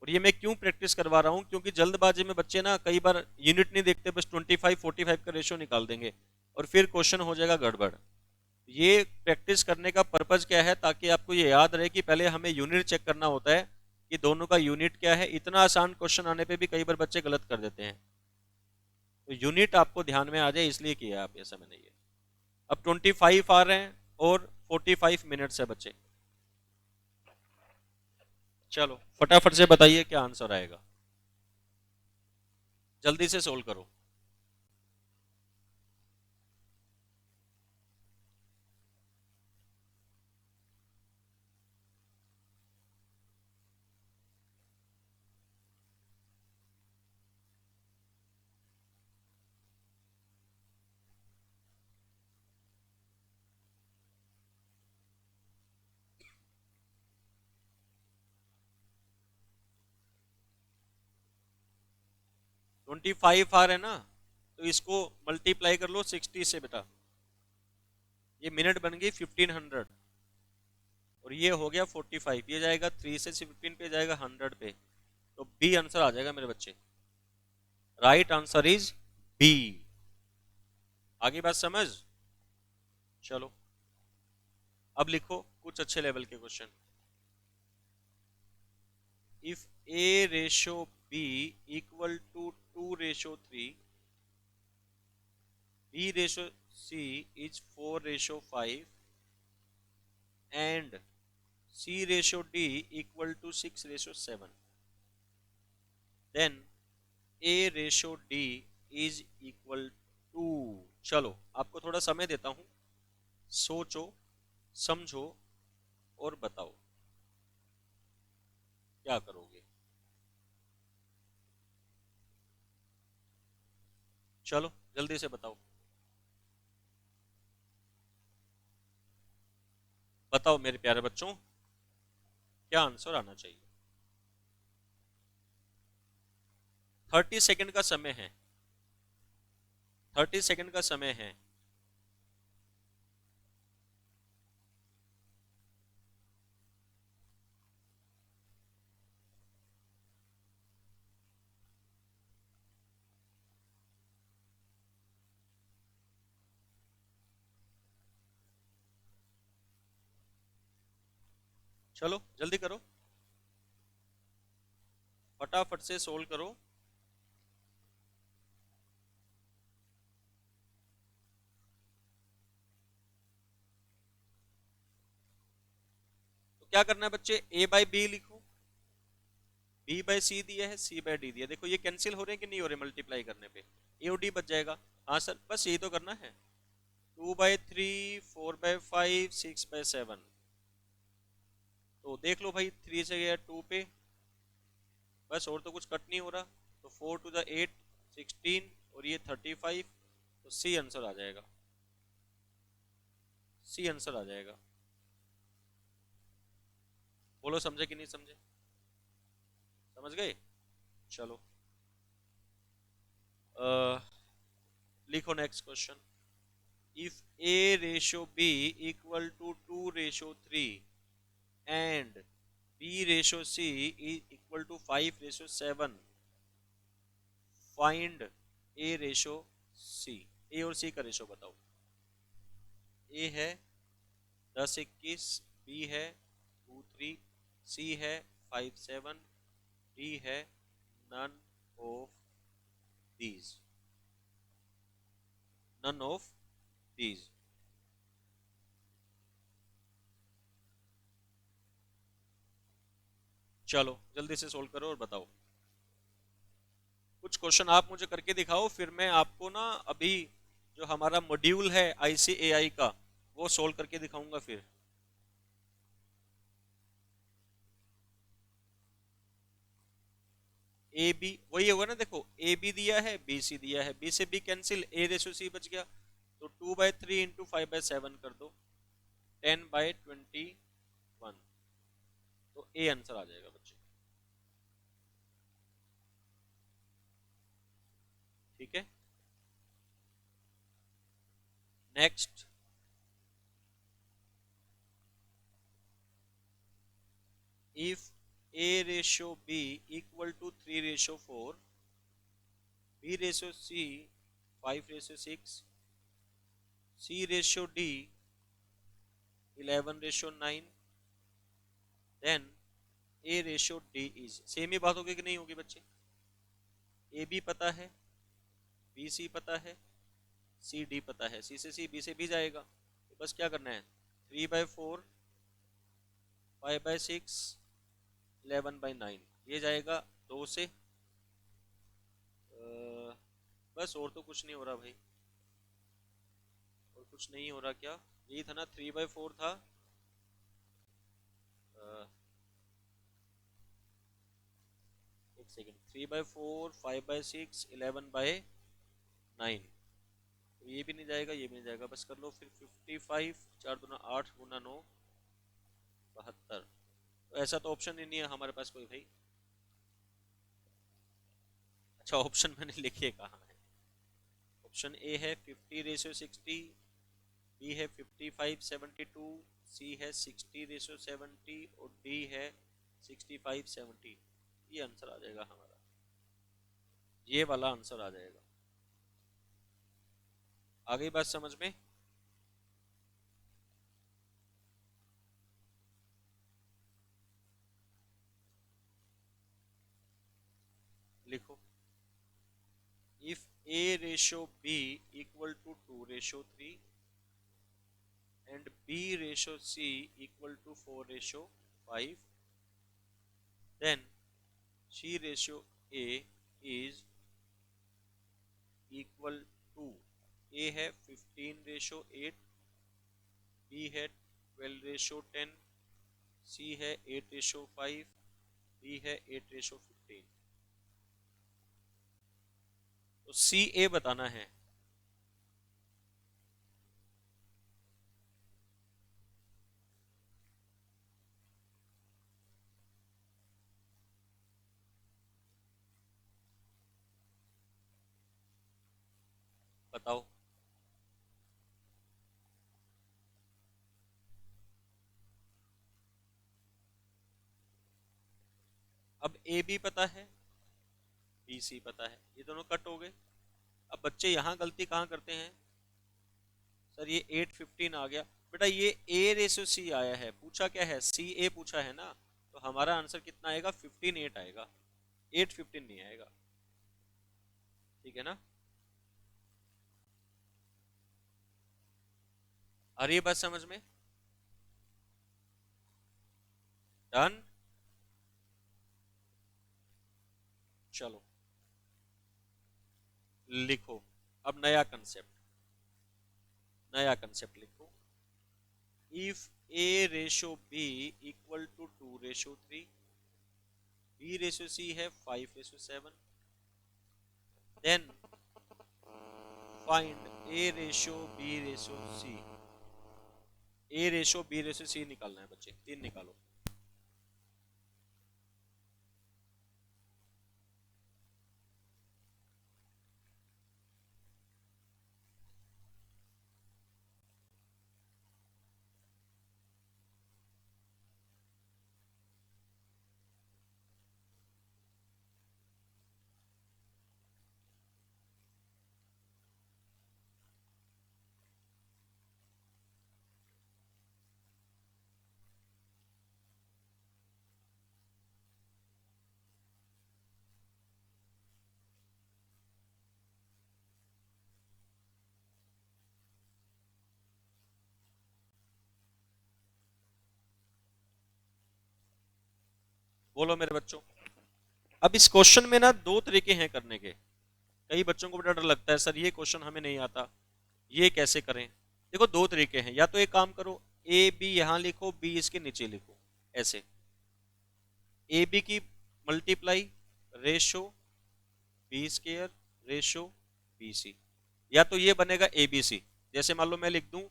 और ये मैं क्यों प्रैक्टिस करवा रहा हूँ, क्योंकि जल्दबाजी में बच्चे ना कई बार यूनिट नहीं देखते, बस 25-45 का रेशियो निकाल देंगे और फिर क्वेश्चन हो जाएगा गड़बड़। ये प्रैक्टिस करने का पर्पज क्या है, ताकि आपको ये याद रहे कि पहले हमें यूनिट चेक करना होता है कि दोनों का यूनिट क्या है। इतना आसान क्वेश्चन आने पे भी कई बार बच्चे गलत कर देते हैं। तो यूनिट आपको ध्यान में आ जाए इसलिए किया आप, ऐसा में नहीं है। अब 25 आ रहे हैं और 45 मिनट्स है बच्चे। चलो फटाफट से बताइए क्या आंसर आएगा, जल्दी से सोल्व करो। 25 आ रहे हैं ना, तो इसको मल्टीप्लाई कर लो 60 से बेटा। ये मिनट बन गई 1500 और ये हो गया 45। ये जाएगा 3 से 15 पे, जाएगा 100 पे। तो बी आंसर आ जाएगा मेरे बच्चे। Right answer is B. आगे बात समझ। चलो अब लिखो कुछ अच्छे लेवल के question. If A ratio B equal to 2:3, b ratio c is 4:5 and C ratio D equal to 6:7, then A ratio D is equal to। चलो आपको थोड़ा समय देता हूं, सोचो समझो और बताओ क्या करोगे। चलो जल्दी से बताओ, बताओ मेरे प्यारे बच्चों क्या आंसर आना चाहिए। 30 सेकंड का समय है, 30 सेकंड का समय है। चलो जल्दी करो, फटाफट से सोल्व करो। तो क्या करना है बच्चे, ए बाई बी लिखो, बी बाई सी दिया है, सी बाई डी दिया। देखो ये कैंसिल हो रहे हैं कि नहीं हो रहे, मल्टीप्लाई करने पे ए और डी बच जाएगा। हाँ सर बस यही तो करना है। 2/3, 4/5, 6/7। तो देख लो भाई, 3 से गया 2 पे, बस और तो कुछ कट नहीं हो रहा। तो 4 to the 8, 16 और ये 35। तो सी आंसर आ जाएगा, सी आंसर आ जाएगा। बोलो समझे कि नहीं समझे, समझ गए। चलो लिखो next question. If A ratio B equal to 2:3 and B ratio C is equal to 5:7, find A ratio C, A और सी का रेशो बताओ। ए है 10-21, बी है 2-3, सी है 5-7, डी है none of these, none of these। चलो जल्दी से सोल्व करो और बताओ। कुछ क्वेश्चन आप मुझे करके दिखाओ, फिर मैं आपको ना अभी जो हमारा मॉड्यूल है आईसीएआई का वो सोल्व करके दिखाऊंगा फिर। ए बी वही होगा ना, देखो ए बी दिया है, बी सी दिया है, बी से बी कैंसिल, ए रेशो सी बच गया, तो 2/3 इंटू 5/7 कर दो, 10/21, तो ए आंसर आ जाएगा बच्चे। ठीक है, next. If A ratio B equal to 3/4, B ratio C 5/6, C ratio D 11/9, then A ratio D is, same ही बात होगी कि नहीं होगी बच्चे? ए बी पता है, बी सी पता है, सी डी पता है, सी से सी, बी से बी जाएगा, तो बस क्या करना है, 3/4, 5/6, 11/9, ये जाएगा 2 से। बस और तो कुछ नहीं हो रहा भाई, और कुछ नहीं हो रहा, क्या यही था ना, 3/4 था, एक सेकेंड, 3/4, 5/6, 11/9, तो ये भी नहीं जाएगा, ये भी नहीं जाएगा, बस कर लो फिर 55, 4×2=8, 8×9 72, तो ऐसा तो ऑप्शन ही नहीं है हमारे पास कोई भाई। अच्छा ऑप्शन मैंने लिखे कहाँ है, ऑप्शन ए है 50/60, बी है 55/72, सी है 60/70 और डी है 65/70, ये आंसर आ जाएगा हमारा, ये वाला आंसर आ जाएगा। आ गई बात समझ में? लिखो, if A ratio B equal to 2/3 and B ratio C equal to 4/5, then C ratio A is equal to, A है 15/8, B है 12/10, C है 8/5, D है 8/15, तो सी ए बताना है। बताओ, अब ए बी पता है, बी सी पता है, ये दोनों कट हो गए। अब बच्चे यहाँ गलती कहाँ करते हैं, सर ये 8/15 आ गया, बेटा ये ए रेशो सी आया है, पूछा क्या है, सी ए पूछा है ना, तो हमारा आंसर कितना आएगा, 15/8 आएगा, 8/15 नहीं आएगा। ठीक है ना, आ रही है बात समझ में? डन, चलो लिखो, अब नया कंसेप्ट लिखो, if A ratio B equal to 2/3, B ratio C है 5/7, then find A ratio B ratio C, A ratio B ratio C निकालना है बच्चे, तीन निकालो। बोलो मेरे बच्चों। अब इस क्वेश्चन में ना दो तरीके हैं करने के। कई बच्चों को बड़ा डर लगता है, सर ये क्वेश्चन हमें नहीं आता, ये कैसे करें। देखो दो तरीके हैं, या तो एक काम करो, ए बी यहां लिखो, बी इसके नीचे लिखो, ऐसे। ए बी की multiply ratio b square ratio b c, या तो ये बनेगा ए बी सी। जैसे मान लो मैं लिख दूं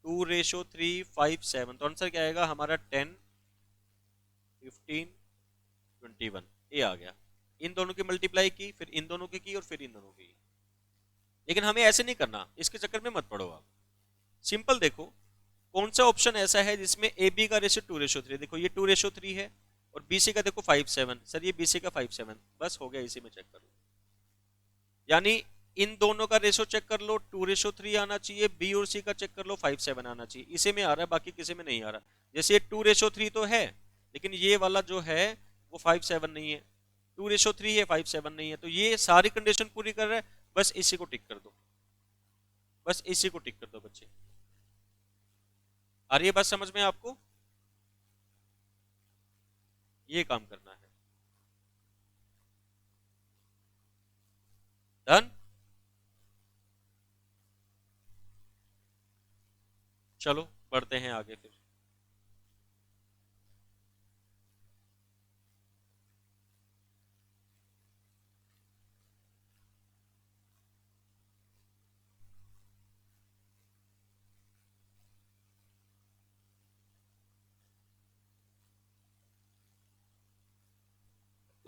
2:3:5:7, तो आंसर क्या आएगा हमारा 10:15:21, ये आ गया। इन दोनों की मल्टीप्लाई की, फिर इन दोनों की और फिर इन दोनों की। लेकिन हमें ऐसे नहीं करना, इसके चक्कर में मत पड़ो आप। सिंपल देखो, कौन सा ऑप्शन ऐसा है जिसमें ए बी का रेशो 2:3। देखो ये 2:3 है, और बीसी का देखो 5:7। सर ये बीसी का 5:7, बस हो गया, इसी में चेक कर लो। यानी इन दोनों का रेशो चेक कर लो, 2:3 आना चाहिए, बी और सी का चेक कर लो, 5:7 आना चाहिए। इसी में आ रहा है, बाकी किसी में नहीं आ रहा। जैसे ये 2:3 तो है, लेकिन ये वाला जो है वो 5:7 नहीं है, 2:3 है, 5:7 नहीं है, तो ये सारी कंडीशन पूरी कर रहा है। बस इसी को टिक कर दो, बस इसी को टिक कर दो बच्चे। आ रही है बात समझ में आपको? ये काम करना है। डन। चलो बढ़ते हैं आगे फिर।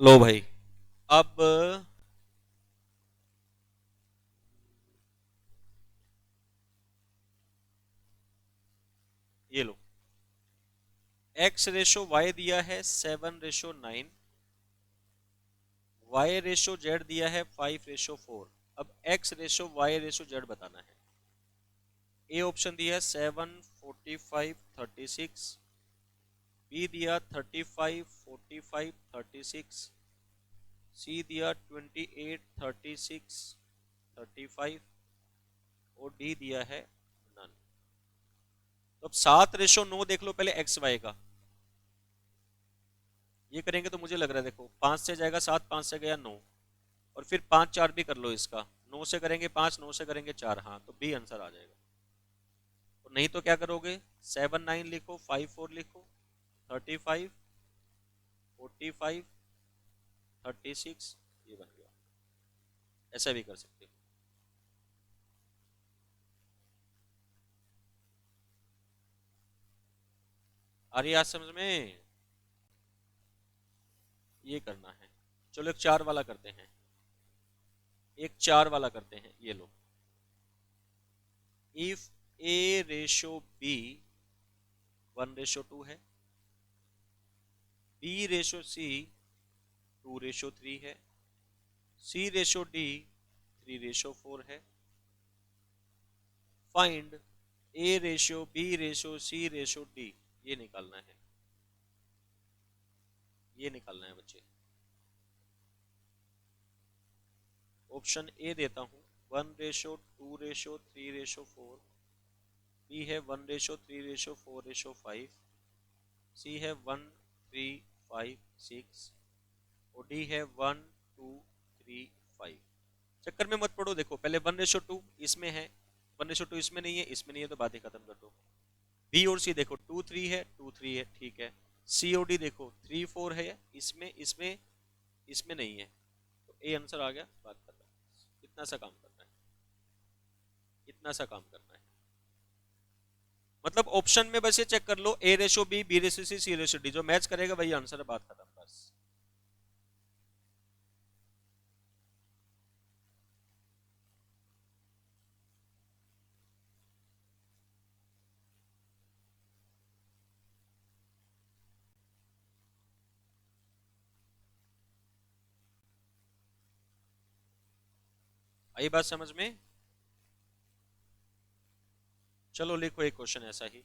लो भाई, अब ये लो, एक्स रेशो वाई दिया है 7:9, वाई रेशो जेड दिया है 5:4। अब x ratio y ratio z बताना है। ए ऑप्शन दिया है 7:45:36, बी दिया 35:45:36, सी दिया 28:36:35, और डी दिया है नन। तो अब 7:9 देख लो पहले एक्स वाई का। ये करेंगे तो मुझे लग रहा है, देखो 5 से जाएगा 7, 5 से गया 9, और फिर 5 4 भी कर लो इसका। 9 से करेंगे 5, 9 से करेंगे 4, हाँ तो बी आंसर आ जाएगा। और नहीं तो क्या करोगे, 7:9 लिखो, 5:4 लिखो, 35, 45, 36, ये बन गया। ऐसा भी कर सकते हो। आ रही है आज समझ में? ये करना है। चलो एक 4 वाला करते हैं, एक 4 वाला करते हैं। ये लो, इफ ए रेशो बी 1:2 है, बी रेशो सी 2:3 है, सी रेशो डी 3:4 है, find A ratio B ratio C ratio D. ये निकालना है, ये निकालना है बच्चे। ऑप्शन ए देता हूं, 1:2:3:4, बी है 1:3:4:5, सी है 1:3:5:6, और डी है 1:2:3:5। चक्कर में मत पड़ो, देखो पहले 1:2 इसमें है, 1:2 इसमें नहीं है, इसमें नहीं है, तो बात ही खत्म कर दो। बी और सी देखो 2:3 है, 2:3 है, ठीक है। सी और डी देखो 3:4 है, इसमें इसमें इसमें नहीं है, तो ए आंसर आ गया, बात खत्म। इतना सा काम करना है, इतना सा काम करना है। मतलब ऑप्शन में बस ये चेक कर लो, ए रेशो बी, बी रेशो सी, सी रेशो डी, जो मैच करेगा वही आंसर है, बात खत्म बस। आई बात समझ में? चलो लिखो एक क्वेश्चन ऐसा ही,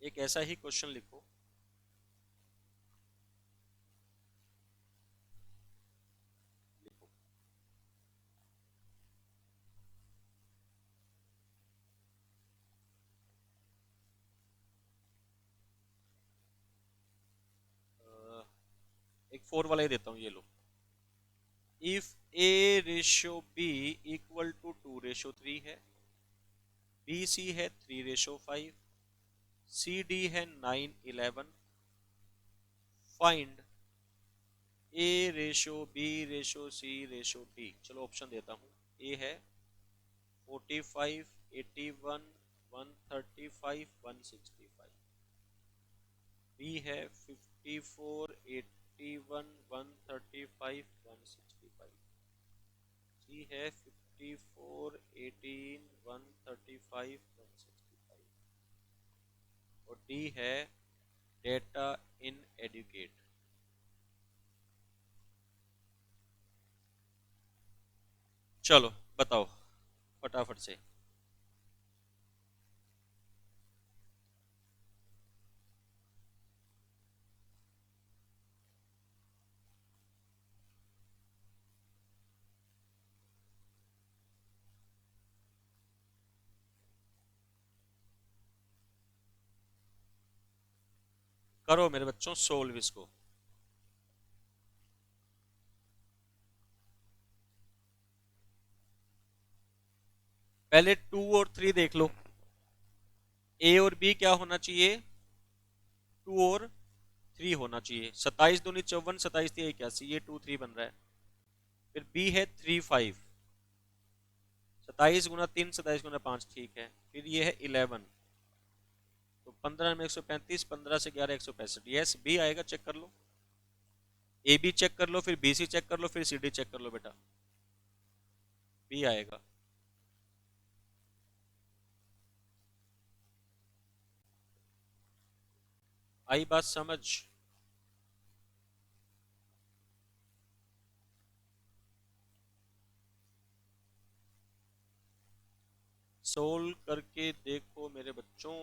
एक ऐसा ही क्वेश्चन लिखो। लिखो, 4 वाला ही देता हूँ, ये लो। If A ratio B equal to 2:3 है, बी सी है 3:5, सी डी है 9:11, find A ratio B ratio C ratio D. चलो ऑप्शन देता हूँ। ए है 45, 81, 135, 165। बी है 54, 81, 135, 165। सी है 54, 18, 135, 165। और डी है डेटा इन एडुकेट। चलो बताओ फटाफट से। करो मेरे बच्चों सोल्व इसको। पहले 2 और 3 देख लो। ए और बी क्या होना चाहिए? 2 और 3 होना चाहिए। 27 दूनी 54, 27 3 81, ये 2 3 बन रहा है। फिर बी है 3 5, 27 गुना 3, 27 गुना 5, ठीक है। फिर ये है 11, तो 15 में 135, 15 से 11 165। यस बी आएगा, चेक कर लो। ए बी चेक कर लो, फिर बी सी चेक कर लो, फिर सी डी चेक कर लो बेटा, बी आएगा। आई बात समझ? सोल्व करके देखो मेरे बच्चों।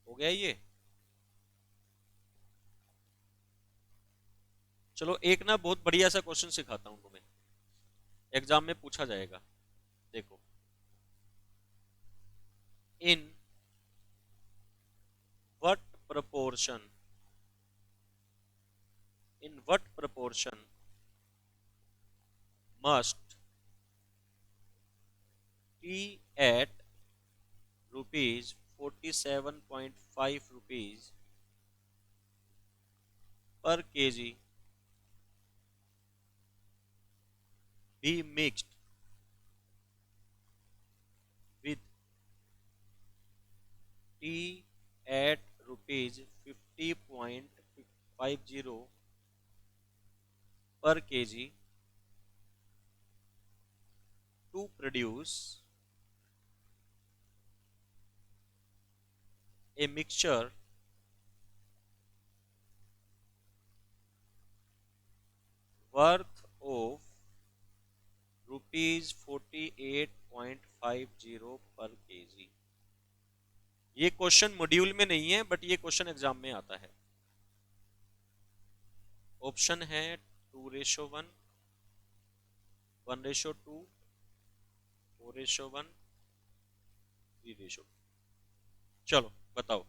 हो गया ये? चलो एक ना बहुत बढ़िया सा क्वेश्चन सिखाता हूं तुम्हें, एग्जाम में पूछा जाएगा। देखो, in what proportion, in what proportion must tea at rupees 47.5 rupees per kg be mixed with tea at rupees 50.50 per kg to produce a mixture worth of rupees 48.50 per kg। ये question module में नहीं है, but ये question exam में आता है। Option है 2:1, 1:2, 4:1, 3:2। चलो बताओ।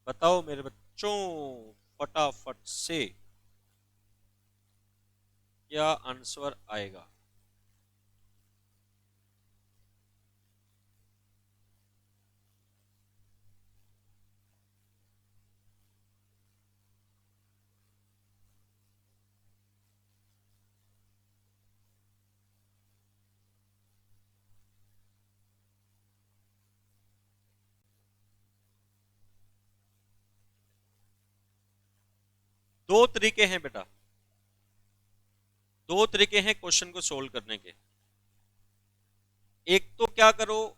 बताओ मेरे बच्चों फटाफट से, क्या आंसर आएगा? दो तरीके हैं बेटा, दो तरीके हैं क्वेश्चन को सोल्व करने के। एक तो क्या करो,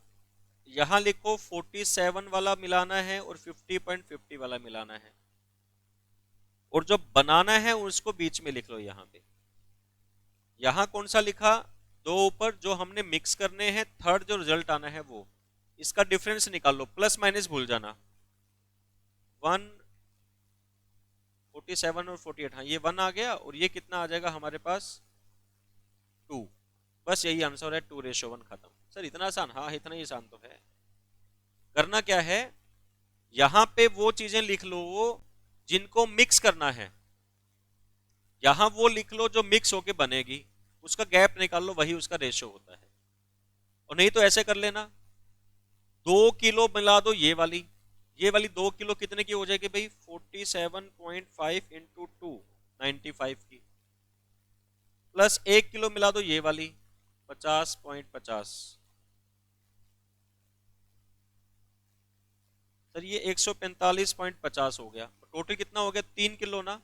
यहां लिखो 47 वाला मिलाना है और 50.50 वाला मिलाना है, और जो बनाना है उसको बीच में लिख लो। यहां पे, यहां कौन सा लिखा, दो ऊपर जो हमने मिक्स करने हैं, थर्ड जो रिजल्ट आना है वो, इसका डिफरेंस निकाल लो, प्लस माइनस भूल जाना। 147 और 48, हाँ ये 1 आ गया, और ये कितना आ जाएगा हमारे पास, 2। बस यही आंसर है, 2:1, खत्म। सर इतना आसान, हाँ इतना ही आसान तो है। करना क्या है, यहां पे वो चीजें लिख लो जिनको मिक्स करना है, यहां वो लिख लो जो मिक्स होके बनेगी, उसका गैप निकाल लो, वही उसका रेशो होता है। और नहीं तो ऐसे कर लेना, 2 किलो मिला दो ये वाली 2 किलो कितने की हो जाएगी भाई, 47.5 इंटू 2, 95 की, प्लस 1 किलो मिला दो ये वाली, 50.50। सर ये 145.50 हो गया, टोटल कितना हो गया, 3 किलो ना।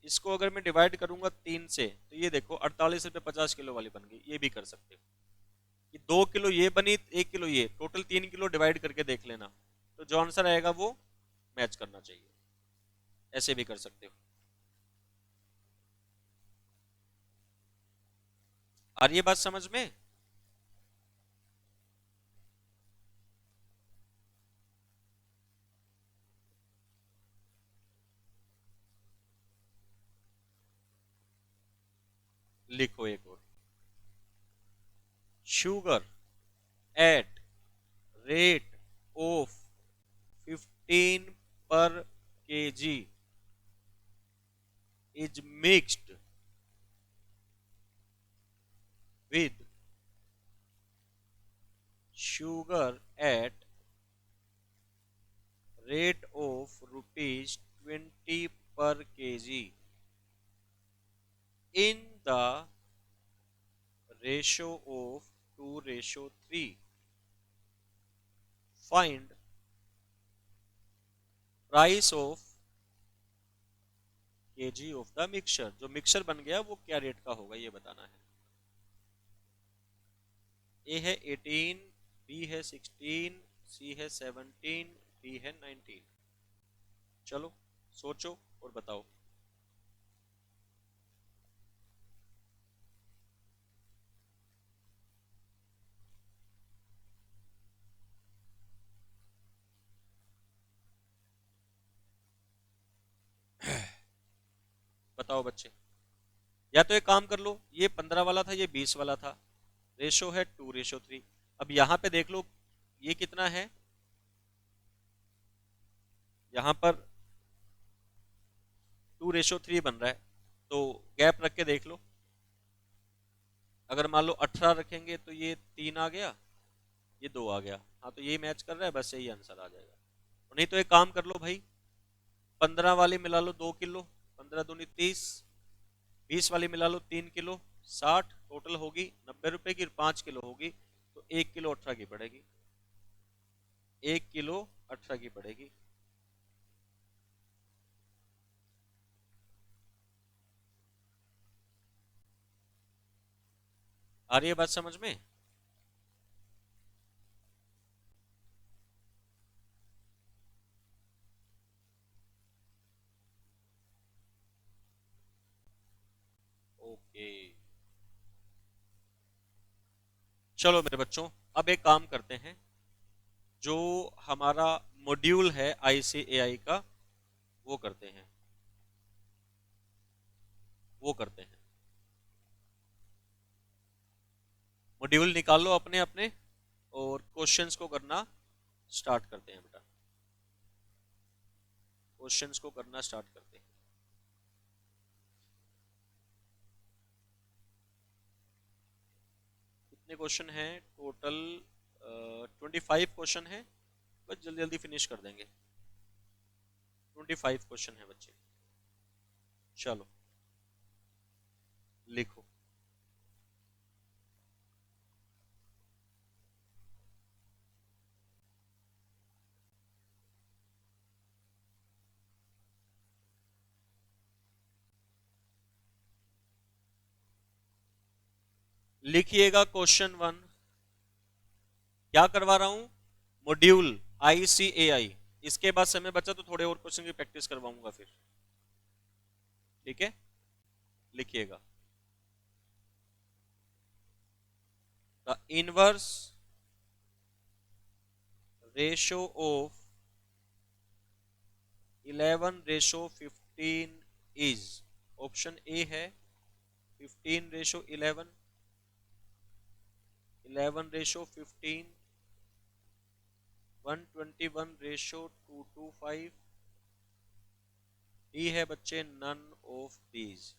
इसको अगर मैं डिवाइड करूंगा 3 से, तो ये देखो 48 रुपये 50 किलो वाली बन गई। ये भी कर सकते हो कि 2 किलो ये बनी, 1 किलो ये, टोटल 3 किलो डिवाइड करके देख लेना, तो जो आंसर आएगा वो मैच करना चाहिए। ऐसे भी कर सकते हो। आ रही है बात समझ में? लिखो एक और, शुगर एट रेट ऑफ 15 पर KG is mixed with sugar at rate of rupees 20 per kg in the ratio of 2:3. Find price of kg of the mixture। जो मिक्सचर बन गया वो क्या रेट का होगा ये बताना है। ए है 18, बी है 16, सी है 17, डी है 19। चलो सोचो और बताओ। बताओ बच्चे। या तो एक काम कर लो, ये 15 वाला था, ये 20 वाला था, रेशो है 2:3। अब यहां पे देख लो ये कितना है, यहां पर 2:3 बन रहा है, तो गैप रख के देख लो। अगर मान लो 18 रखेंगे तो ये 3 आ गया, ये 2 आ गया, हाँ तो यही मैच कर रहा है, बस यही आंसर आ जाएगा। नहीं तो एक काम कर लो भाई, 15 वाली मिला लो 2 किलो, 15 दूनी 30, 20 वाली मिला लो 3 किलो, 60, टोटल होगी 90 रुपए की, 5 किलो होगी, तो 1 किलो 18 की पड़ेगी, 1 किलो 18 की पड़ेगी। आ रही है बात समझ में? ओके, चलो मेरे बच्चों, अब एक काम करते हैं, जो हमारा मॉड्यूल है आईसीएआई का, वो करते हैं, वो करते हैं। मॉड्यूल निकालो अपने अपने, और क्वेश्चंस को करना स्टार्ट करते हैं बेटा, क्वेश्चंस को करना स्टार्ट करते हैं। कितने क्वेश्चन हैं टोटल? 25 क्वेश्चन है, बस जल्दी जल्दी फिनिश कर देंगे। 25 क्वेश्चन है बच्चे। चलो लिखो। लिखिएगा क्वेश्चन 1। क्या करवा रहा हूं? Module ICAI। इसके बाद समय बचा तो थोड़े और क्वेश्चन की प्रैक्टिस करवाऊंगा फिर। ठीक है, लिखिएगा। The inverse ratio of 11:15 is, option A है 15:11, 11:15, 121:225, डी है बच्चे none of these.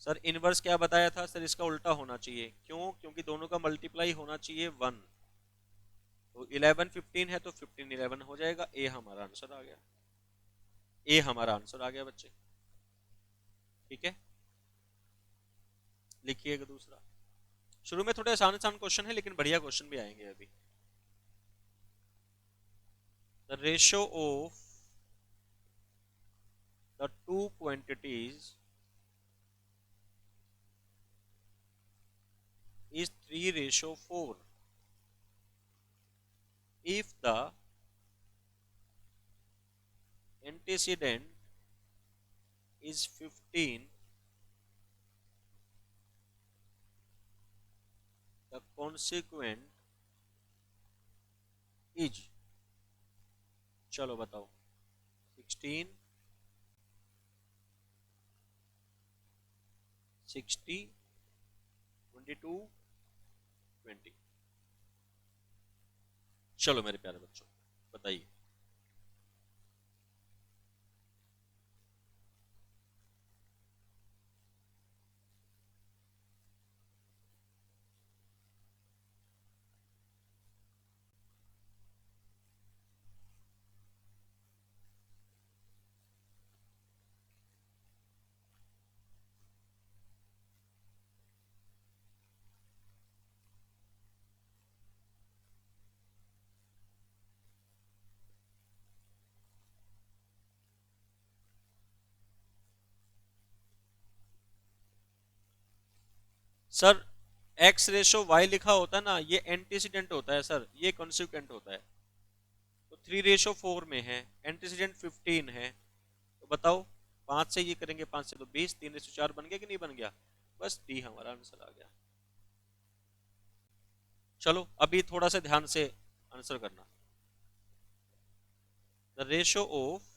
Sir inverse क्या बताया था? सर इसका उल्टा होना चाहिए। क्यों? क्योंकि दोनों का मल्टीप्लाई होना चाहिए 1। तो 11:15 है तो 15:11 हो जाएगा। ए हमारा आंसर आ गया, ए हमारा आंसर आ गया बच्चे। ठीक है, लिखिएगा दूसरा। शुरू में थोड़े आसान आसान क्वेश्चन है, लेकिन बढ़िया क्वेश्चन भी आएंगे अभी। The ratio of the two quantities is 3:4 if the antecedent is 15, the consequent is, चलो बताओ, 16, 60, 22, 20। चलो मेरे प्यारे बच्चों बताइए। सर X/Y लिखा होता है ना, ये एंटीसीडेंट होता है सर, ये कॉन्सिक्वेंट होता है। तो 3:4 में है, एंटीसीडेंट 15 है, तो बताओ 5 से ये करेंगे, 5 से तो 20, 3:4 बन गया कि नहीं बन गया? बस डी हमारा आंसर आ गया। चलो अभी थोड़ा सा ध्यान से आंसर करना। The ratio of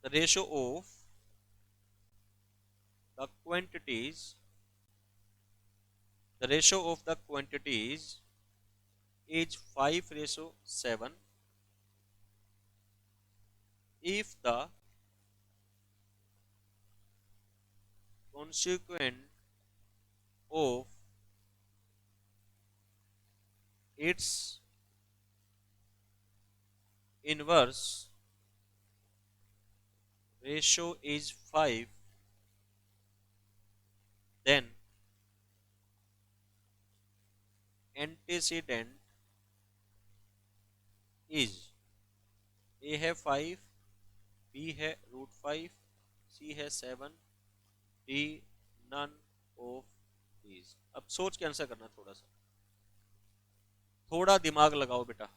the ratio of the quantities the ratio of the quantities is 5:7 if the consequent of its inverse ratio is 5, then antecedent is, ए है 5, बी है √5, सी है 7, डी नन ऑफ दीज। अब सोच के answer करना, थोड़ा सा, थोड़ा दिमाग लगाओ बेटा।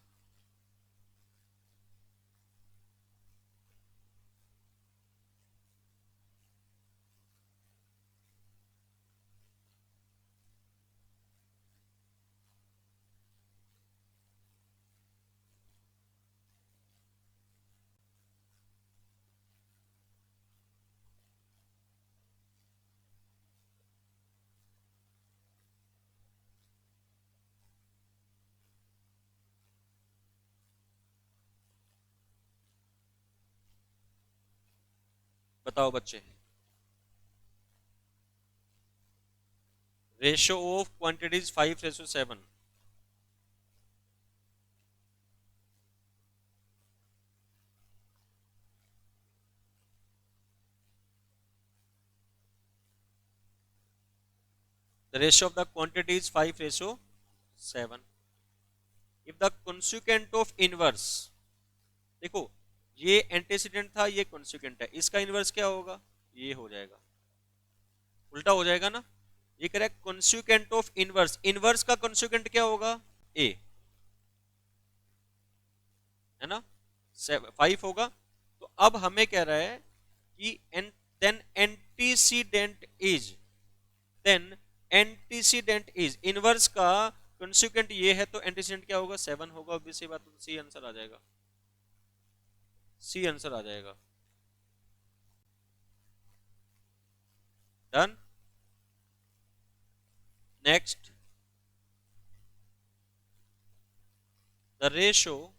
बताओ बच्चे। Ratio of quantities 5:7। The ratio of the quantity is 5:7 if the consequent of inverse, देखो ये एंटीसीडेंट था, ये कॉन्सिक्वेंट है, इसका इनवर्स क्या होगा? ये हो जाएगा, उल्टा हो जाएगा ना। ये कह रहा है कॉन्सिक्वेंट ऑफ इनवर्स, इनवर्स का कॉन्सिक्वेंट क्या होगा? ए, है ना, 5 होगा। तो अब हमें कह रहा है कि then antecedent is, then antecedent is, inverse का कॉन्सिक्वेंट ये है तो एंटीसीडेंट क्या होगा? 7 होगा। ऑब्वियस बात, तो सी आंसर आ जाएगा, सी आंसर आ जाएगा। Done. Next, the ratio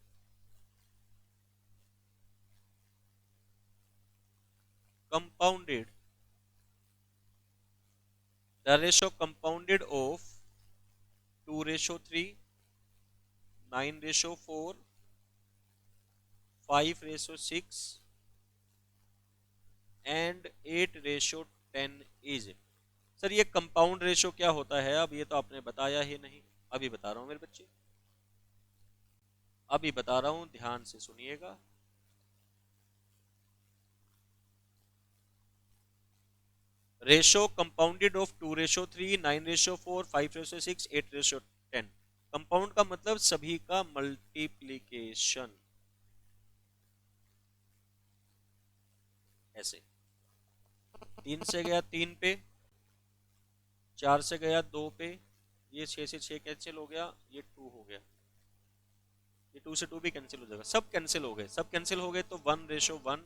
compounded, the ratio compounded of 2 ratio 3, 9 ratio 4, 5 ratio 6 and 8 ratio 10 is। Sir ये कंपाउंड रेशो क्या होता है? अब ये तो आपने बताया ही नहीं, अभी बता रहा हूं मेरे बच्चे, अभी बता रहा हूं, ध्यान से सुनिएगा। Ratio compounded of 2 ratio 3, 9 ratio 4, 5 ratio 6, 8 ratio 10। Compound का मतलब सभी का मल्टीप्लीकेशन, ऐसे 3 से गया 3 पे, 4 से गया 2 पे, ये 6 से 6 कैंसिल हो गया, ये 2 हो गया, ये 2 से 2 भी कैंसिल हो जाएगा, सब कैंसिल हो गए, सब कैंसिल हो गए तो 1 रेशो 1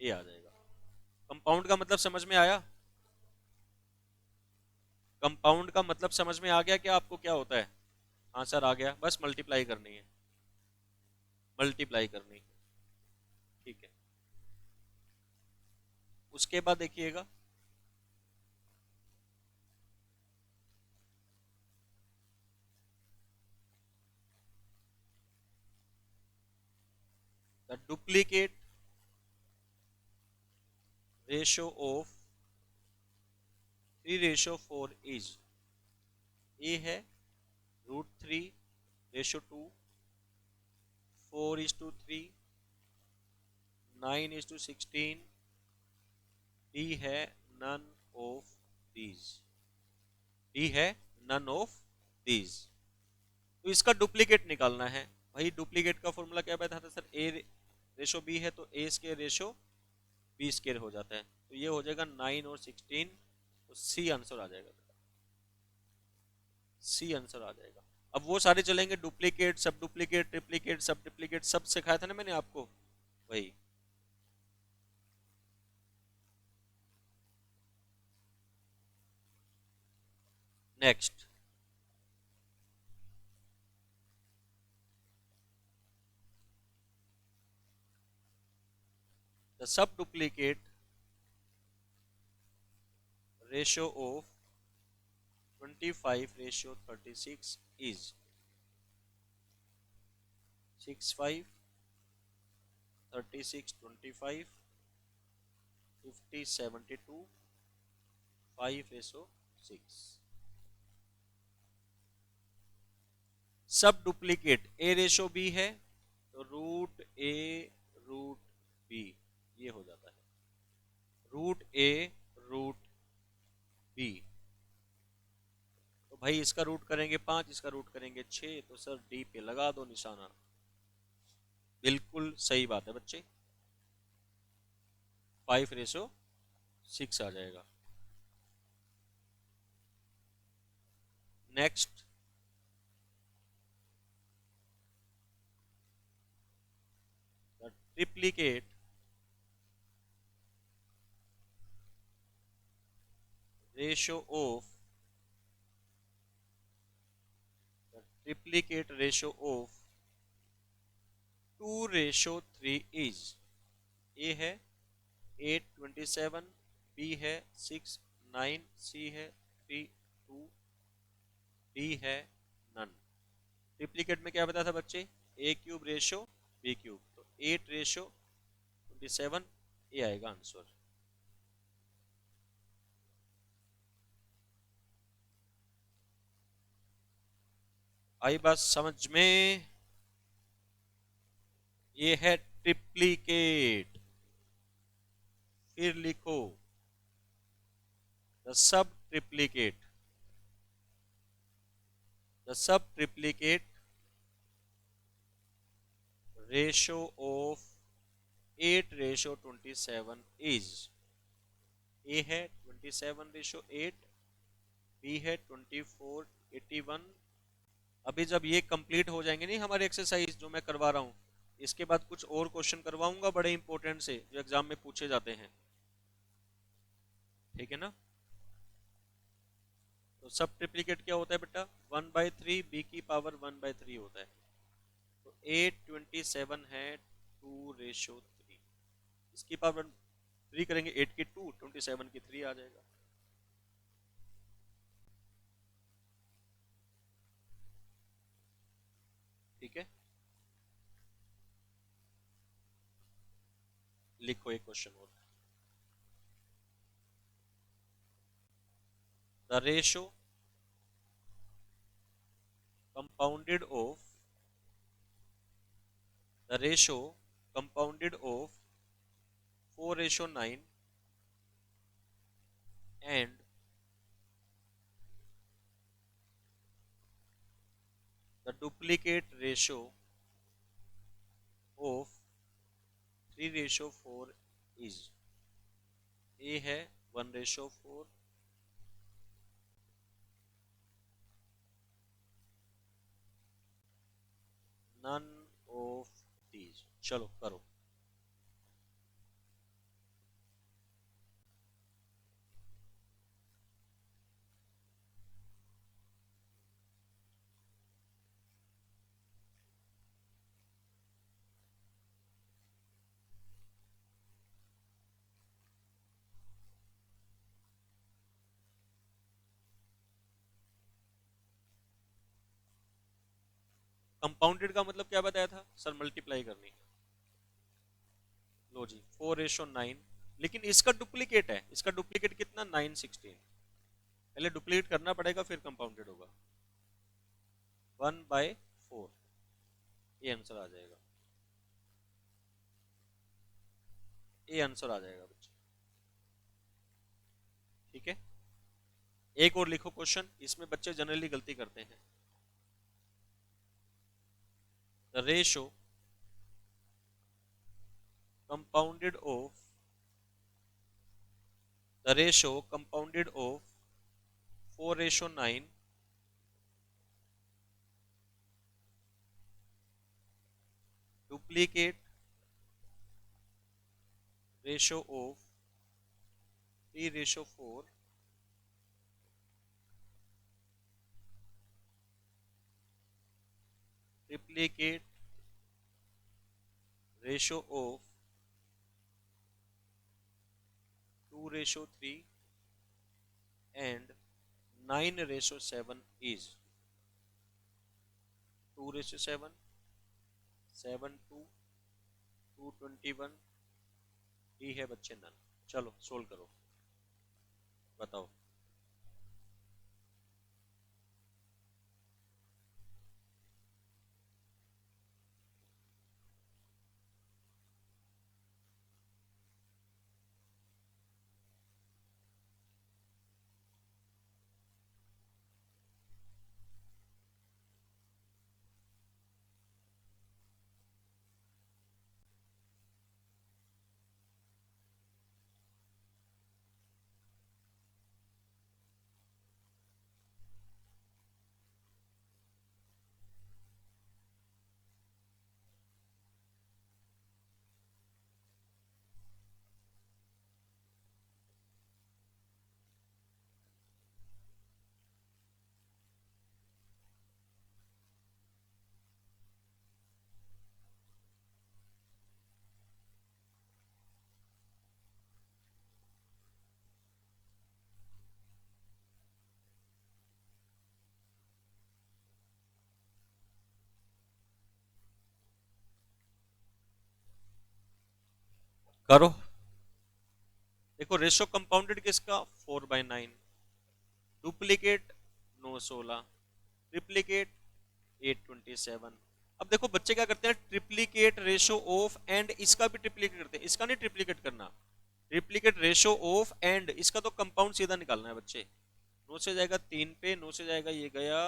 ए आ जाएगा। कंपाउंड का मतलब समझ में आया? कंपाउंड का मतलब समझ में आ गया क्या आपको क्या होता है? हाँ सर आ गया, बस मल्टीप्लाई करनी है, मल्टीप्लाई करनी, ठीक है। उसके बाद देखिएगा, the duplicate ratio of 3 ratio 4 is, A है √3 रेशो 2, 4:3, 9:16, डी है नन ऑफ दीज, डी है नन ऑफ दीज। तो इसका डुप्लीकेट निकालना है भाई। डुप्लीकेट का फॉर्मूला क्या बताया था सर? ए रेशो बी है तो A square ratio b square हो जाता है, तो ये हो जाएगा 9 और 16, तो सी आंसर आ जाएगा, सी आंसर आ जाएगा। अब वो सारे चलेंगे, डुप्लीकेट, सब डुप्लीकेट, ट्रिप्लीकेट, सब डुप्लीकेट, सब सिखाया था ना मैंने आपको, वही। Next, the sub duplicate ratio of 25:36 is 65, 36, 25, 50, 72, 5:6। सब डुप्लीकेट ए रेशो बी है तो √a√b ये हो जाता है, √a√b। तो भाई इसका रूट करेंगे 5, इसका रूट करेंगे 6, तो सर डी पे लगा दो निशाना। बिल्कुल सही बात है बच्चे, 5:6 आ जाएगा। Next, the triplicate ratio of, the triplicate ratio of 2:3 is, A है 8:27, बी है 6, 9, सी है 3, 2, डी है नन। ट्रिप्लीकेट में क्या बताया था बच्चे? ए क्यूब रेशो बी क्यूब, तो 8:27 ये आएगा आंसर। आई बात समझ में? ये है ट्रिप्लीकेट। फिर लिखो the sub triplicate, the sub triplicate ratio of 8:27 is, A है 27:8, बी है 24:81। अभी जब ये कंप्लीट हो जाएंगे नहीं हमारे एक्सरसाइज जो मैं करवा रहा हूँ, इसके बाद कुछ और क्वेश्चन करवाऊंगा बड़े इंपॉर्टेंट से जो एग्जाम में पूछे जाते हैं, ठीक है ना। तो सब ट्रिप्लीकेट क्या होता है बेटा, 1/3 बी की पावर 1/3 होता है। तो 827 है 2:3, इसकी पावर 3 करेंगे, 8 की 2, 27 की 3 आ जाएगा। ठीक है, लिखो एक क्वेश्चन और। The ratio compounded of, the ratio compounded of 4:9 and the duplicate ratio of 3:4 is, A है 1:4, none of these। चलो करो। कंपाउंडेड का मतलब क्या बताया था सर, मल्टीप्लाई करनी। लो जी 4:9, लेकिन इसका डुप्लीकेट है, इसका डुप्लीकेट कितना 916, पहले डुप्लीकेट करना पड़ेगा फिर कंपाउंडेड होगा। 1/4, ये आंसर आ जाएगा, ये आंसर आ जाएगा बच्चे। ठीक है, एक और लिखो क्वेश्चन, इसमें बच्चे जनरली गलती करते हैं। The ratio compounded of, the ratio compounded of 4:9 duplicate ratio of 3:4 triplicate ratio of 2:3 and 9:7 is 2:7, 7:2, 2:21, D है बच्चे नन। चलो सोल्व करो, बताओ। करो, देखो रेशो कंपाउंडेड किसका 4/9, डुप्लीकेट 916, ट्रिप्लीकेट 827। अब देखो बच्चे क्या करते हैं, ट्रिप्लीकेट रेशो ऑफ एंड, इसका भी ट्रिप्लीकेट करते हैं, इसका नहीं ट्रिप्लीकेट करना। ट्रिप्लीकेट रेशो ऑफ एंड, इसका तो कंपाउंड सीधा निकालना है बच्चे। 9 से जाएगा 3 पे, 9 से जाएगा ये गया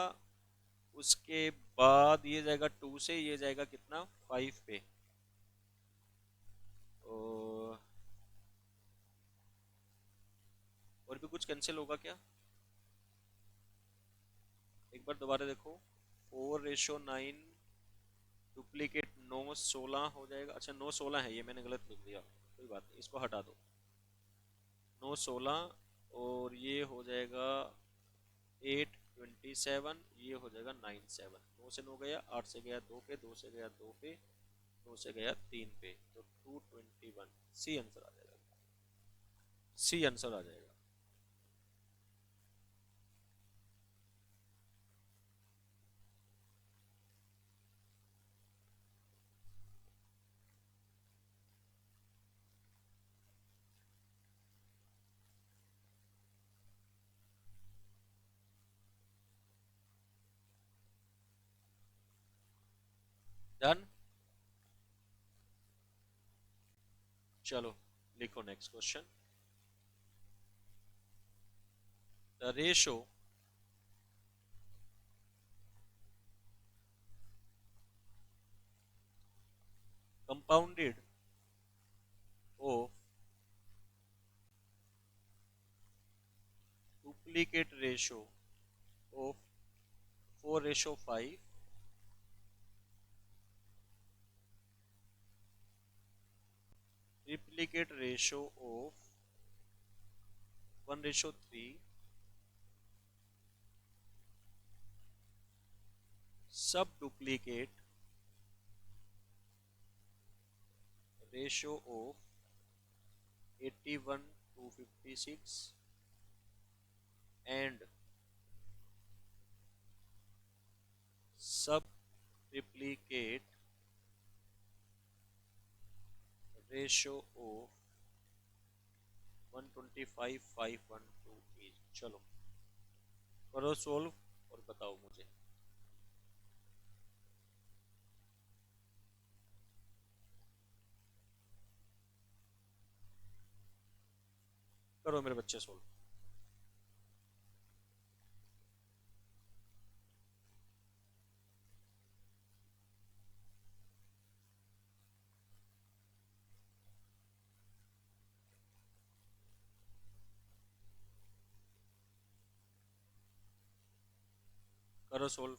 उसके बाद ये जाएगा 2 से, ये जाएगा कितना 5 पे। और भी कुछ कैंसिल होगा क्या? एक बार दोबारा देखो। 4:9 डुप्लीकेट 9 16 हो जाएगा। अच्छा 9 16 है, ये मैंने गलत लिख दिया, कोई बात नहीं, इसको हटा दो। 9 16 और ये हो जाएगा 8 27, ये हो जाएगा 9 7। 9 से 9 गया, 8 से गया 2 पे, 2 से गया 2 पे, 2 से गया 3 पे, तो 221। सी आंसर आ जाएगा, सी आंसर आ जाएगा। डन। चलो लिखो next question. The ratio compounded of duplicate ratio of 4:5, triplicate ratio of 1:3, सब डुप्लीकेट रेशो ऑफ 81:56 एंड सब ट्रिप्लीकेट रेशो ऑफ 125:512 इज। चलो करो सोल्व और बताओ मुझे। करो मेरे बच्चे सोल्व। करो सोल्व।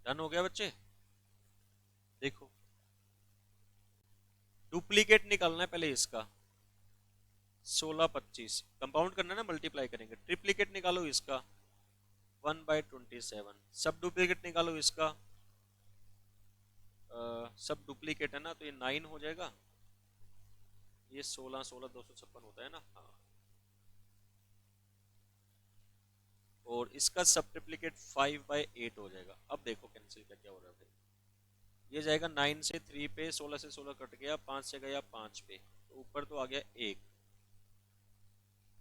डन हो गया बच्चे? देखो डुप्लीकेट निकालना है पहले इसका। 16 25 कंपाउंड करना है ना, मल्टीप्लाई करेंगे। ट्रिप्लीकेट निकालो इसका 1/27। सब डुप्लीकेट निकालो इसका। सब डुप्लीकेट है ना, तो ये 9 हो जाएगा। ये 16 16 256 होता है ना, हाँ। और इसका सब ट्रिप्लीकेट 5/8 हो जाएगा। अब देखो कैंसिल क्या क्या हो रहा है भाई। ये जाएगा 9 से 3 पे, 16 से 16 कट गया, 5 से गया 5 पे, तो ऊपर तो आ गया 1।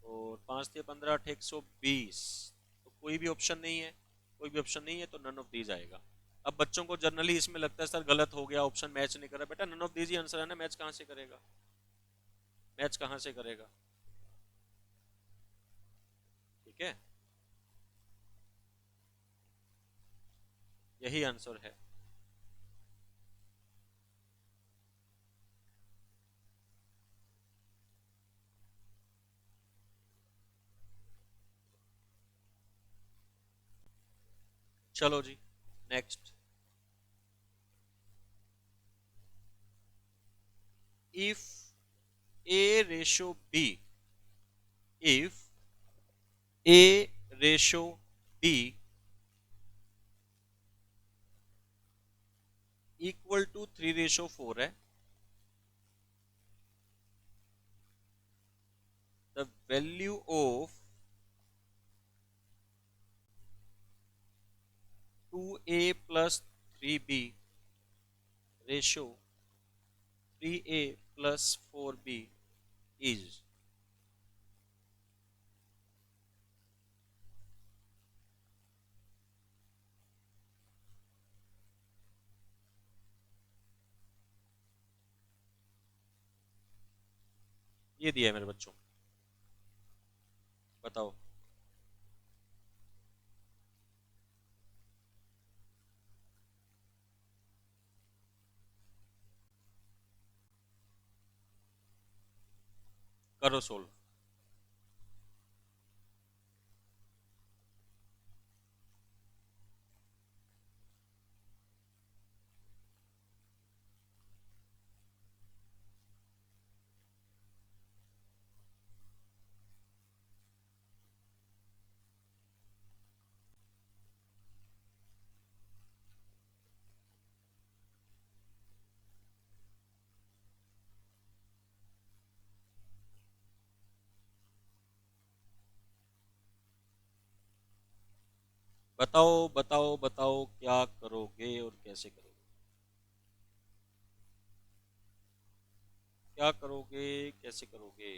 और 5 से 15 8 120, तो कोई भी ऑप्शन नहीं है, कोई भी ऑप्शन नहीं है, तो नन ऑफ दीज आएगा। अब बच्चों को जनरली इसमें लगता है सर गलत हो गया, ऑप्शन मैच नहीं कर रहा। बेटा नन ऑफ दीज ही आंसर है ना, मैच कहाँ से करेगा? मैच कहाँ से करेगा? ठीक है, यही आंसर है। चलो जी next. If A ratio B, if A ratio B equal to 3:4 है, the value of 2a plus 3b ratio 3a plus 4b is. ये दिया है मेरे बच्चों, बताओ। करो सोल्व। बताओ बताओ बताओ, क्या करोगे और कैसे करोगे? क्या करोगे, कैसे करोगे?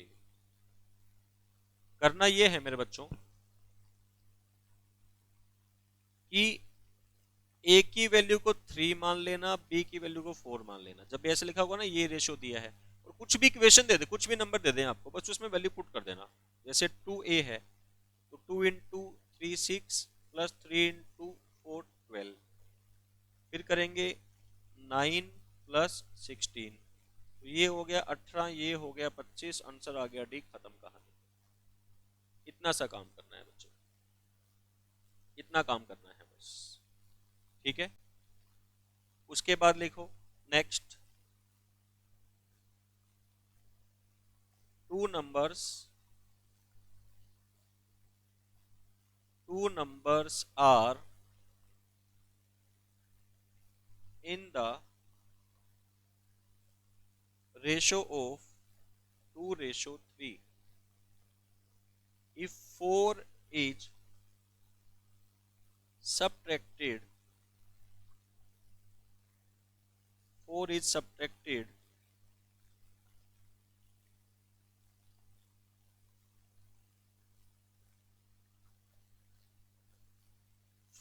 करना ये है मेरे बच्चों कि ए की वैल्यू को 3 मान लेना, बी की वैल्यू को 4 मान लेना। जब भी ऐसे लिखा होगा ना ये रेशियो दिया है, और कुछ भी इक्वेशन दे दे, कुछ भी नंबर दे दें आपको, बस उसमें वैल्यू पुट कर देना। जैसे 2a है तो 2 इंटू 3 6 प्लस 3 इंटू 4 12, फिर करेंगे 9 प्लस 16, तो ये हो गया 18, ये हो गया 25, आंसर आ गया डी, खत्म कहानी। इतना सा काम करना है बच्चों, इतना काम करना है बस, ठीक है। उसके बाद लिखो next, two numbers are in the ratio of 2:3 if 4 is subtracted 4 is subtracted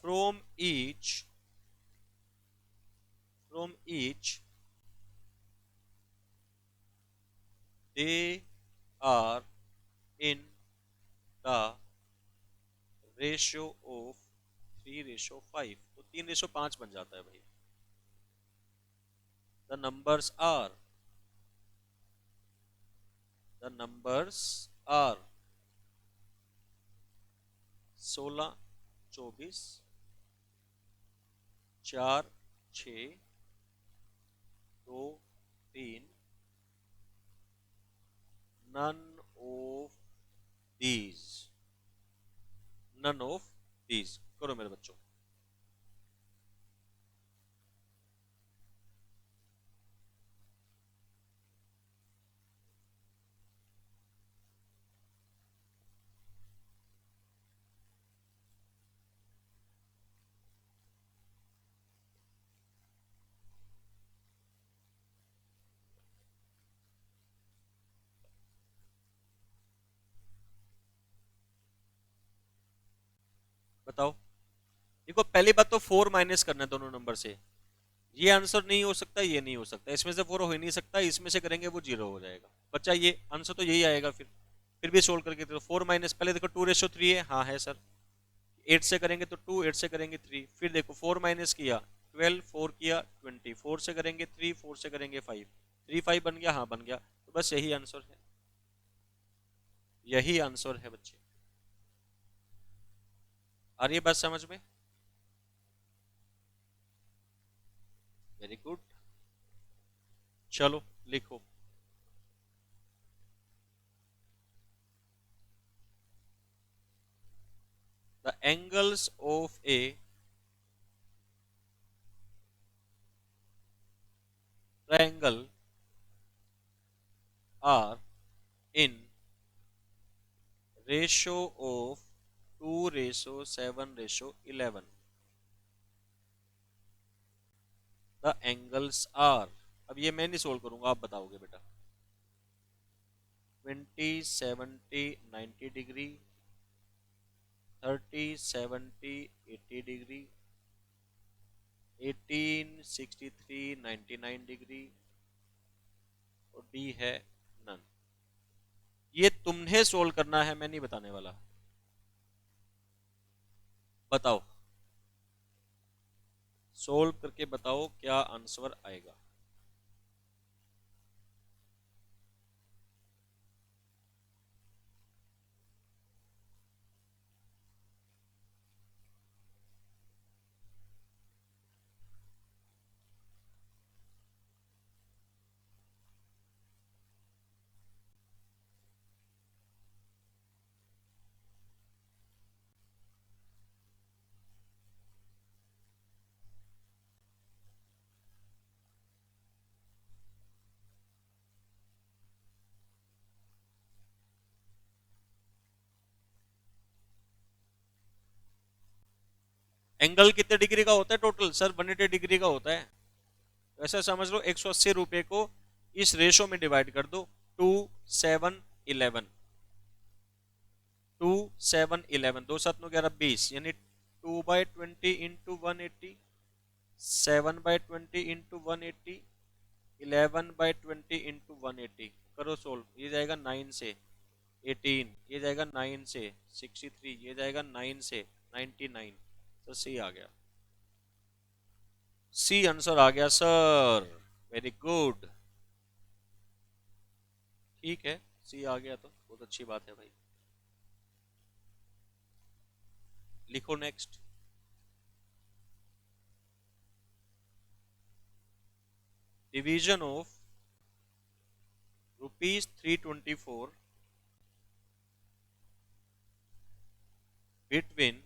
from each they are in the ratio of 3:5, तो 3:5 बन जाता है भाई। the numbers are the numbers are 16 24 4 6 2 3, none of these none of these। करो मेरे बच्चों। बताओ। देखो पहली बात तो 4 माइनस करना है दोनों नंबर से, ये आंसर नहीं हो सकता, ये नहीं हो सकता, इसमें से 4 हो ही नहीं सकता, इसमें से करेंगे वो 0 हो जाएगा बच्चा, ये आंसर तो यही आएगा। फिर भी सोल्व करके देखो, 4 माइनस, पहले देखो 2:3 है, हाँ है सर। 8 से करेंगे तो 2, 8 से करेंगे 3, फिर देखो 4 माइनस किया 12, 4 किया 20, 4 से करेंगे 3, 4 से करेंगे 5, 3 5 बन गया, हाँ बन गया, तो बस यही आंसर है, यही आंसर है बच्चे। आ रही है बात समझ में? वेरी गुड, चलो लिखो। The angles of A triangle are in ratio of 2 ratio 7 ratio 11. The angles are, अब ये मैं नहीं सोल्व करूंगा, आप बताओगे बेटा। 20 70 90 डिग्री, 30 70 80 डिग्री, 18 63 99 डिग्री, और डी है नन। ये तुम्हें सोल्व करना है, मैं नहीं बताने वाला। बताओ, सोल्व करके बताओ क्या आंसर आएगा। एंगल कितने डिग्री का होता है टोटल? सर 180 डिग्री का होता है। वैसे समझ लो 180 रुपए को इस रेशो में डिवाइड कर दो, 2 7 11, 2 7 11, 2 7 11 20, यानी 2/20 इंटू 180, 7/20 इंटू 180, 11/20 इंटू 180। करो सोल्व, ये जाएगा 9 से 18, ये जाएगा 9 से 63, ये जाएगा 9 से 99। तो सी आ गया, सी आंसर आ गया सर। वेरी गुड, ठीक है, सी आ गया तो बहुत अच्छी बात है भाई। लिखो next. Division of ₹324 between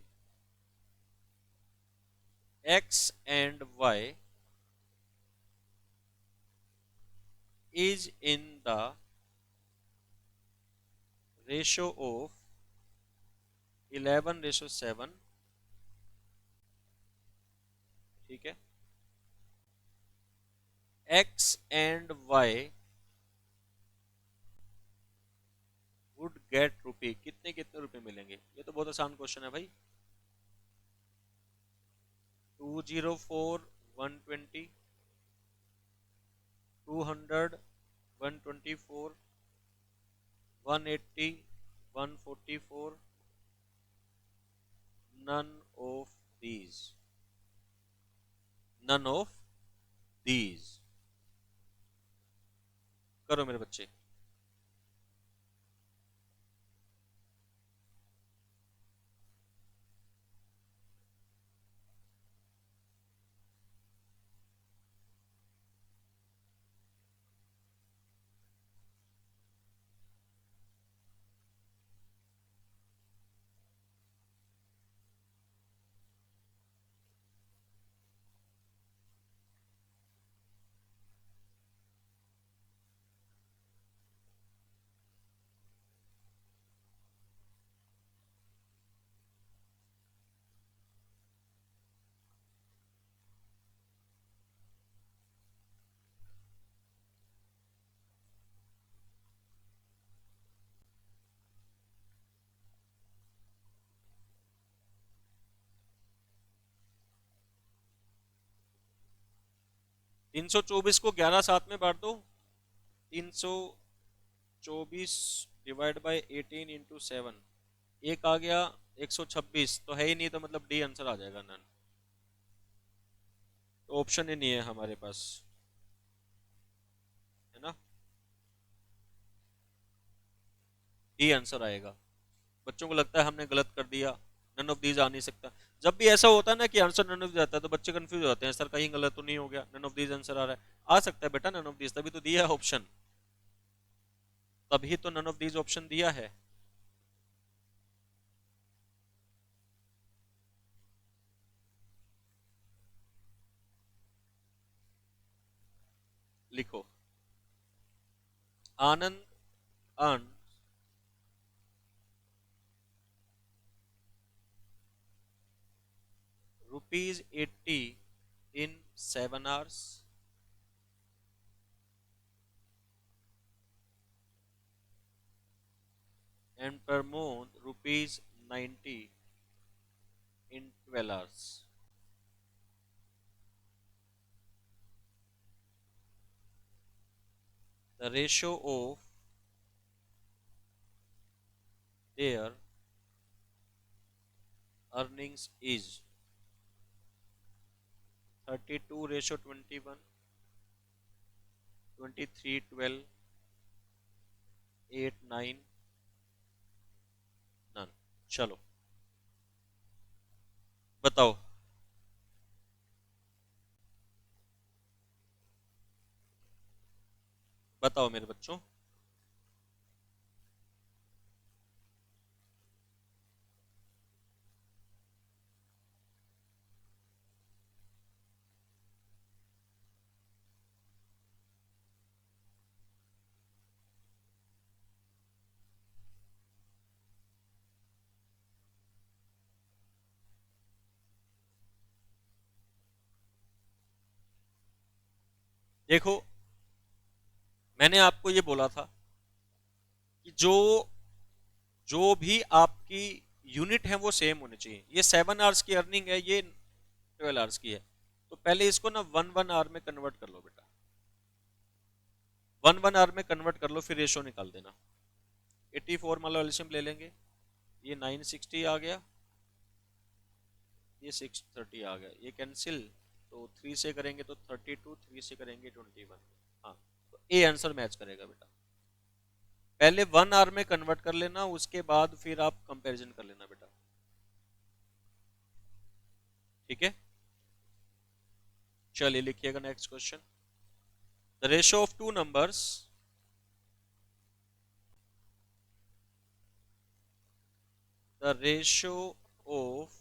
x and y is in the ratio of 11:7। ठीक है, x and y would get रुपये, कितने कितने रुपए मिलेंगे? ये तो बहुत आसान क्वेश्चन है भाई। 204 120, 200 124, 180 144, none of these, none of these। करो मेरे बच्चे। 324 को 11 साथ में बांट दो, 324 डिवाइड बाय 18 इंटू 7, एक आ गया 126, तो है ही नहीं, तो मतलब डी आंसर आ जाएगा नन। तो ऑप्शन ही नहीं है हमारे पास, है ना, डी आंसर आएगा। बच्चों को लगता है हमने गलत कर दिया, नन ऑफ दीज आ नहीं सकता। जब भी ऐसा होता है ना कि आंसर नन ऑफ दीज आता है तो बच्चे कंफ्यूज हो जाते हैं, सर कहीं गलत तो नहीं हो गया, नन ऑफ दीज आंसर आ रहा है। आ सकता है बेटा नन ऑफ दीज, तभी तो दिया है ऑप्शन, तभी तो नन ऑफ दीज ऑप्शन दिया है। लिखो। आनंद earn ₹80 in 7 hours and Pramod ₹90 in 12 hours. The ratio of their earnings is 32:21, 23:12, 8:9, none. चलो बताओ। बताओ मेरे बच्चों। देखो, मैंने आपको ये बोला था कि जो जो भी आपकी यूनिट है वो सेम होनी चाहिए। ये 7 आवर्स की अर्निंग है, ये 12 आवर्स की है। तो पहले इसको ना 1 1 आवर में कन्वर्ट कर लो बेटा। 1 1 आवर में कन्वर्ट कर लो, फिर रेशो निकाल देना। 84 मान लो एलसीएम ले लेंगे, ये 960 आ गया, ये 630 आ गया, ये कैंसिल। तो 3 से करेंगे तो 32, 3 से करेंगे 21। हाँ, तो ए आंसर मैच करेगा बेटा। पहले 1 आवर में कन्वर्ट कर लेना, उसके बाद फिर आप कंपैरिजन कर लेना बेटा। ठीक है, चलिए लिखिएगा next question. The ratio of two numbers, the ratio of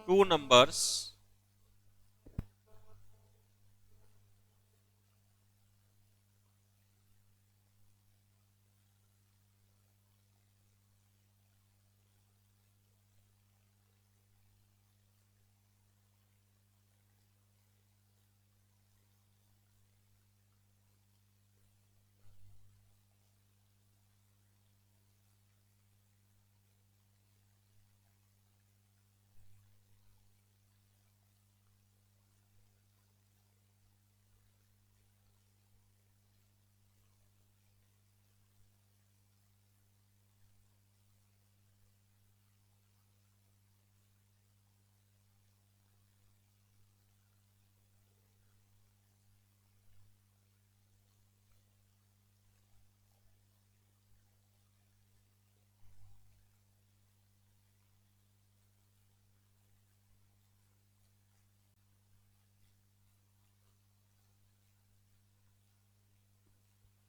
two numbers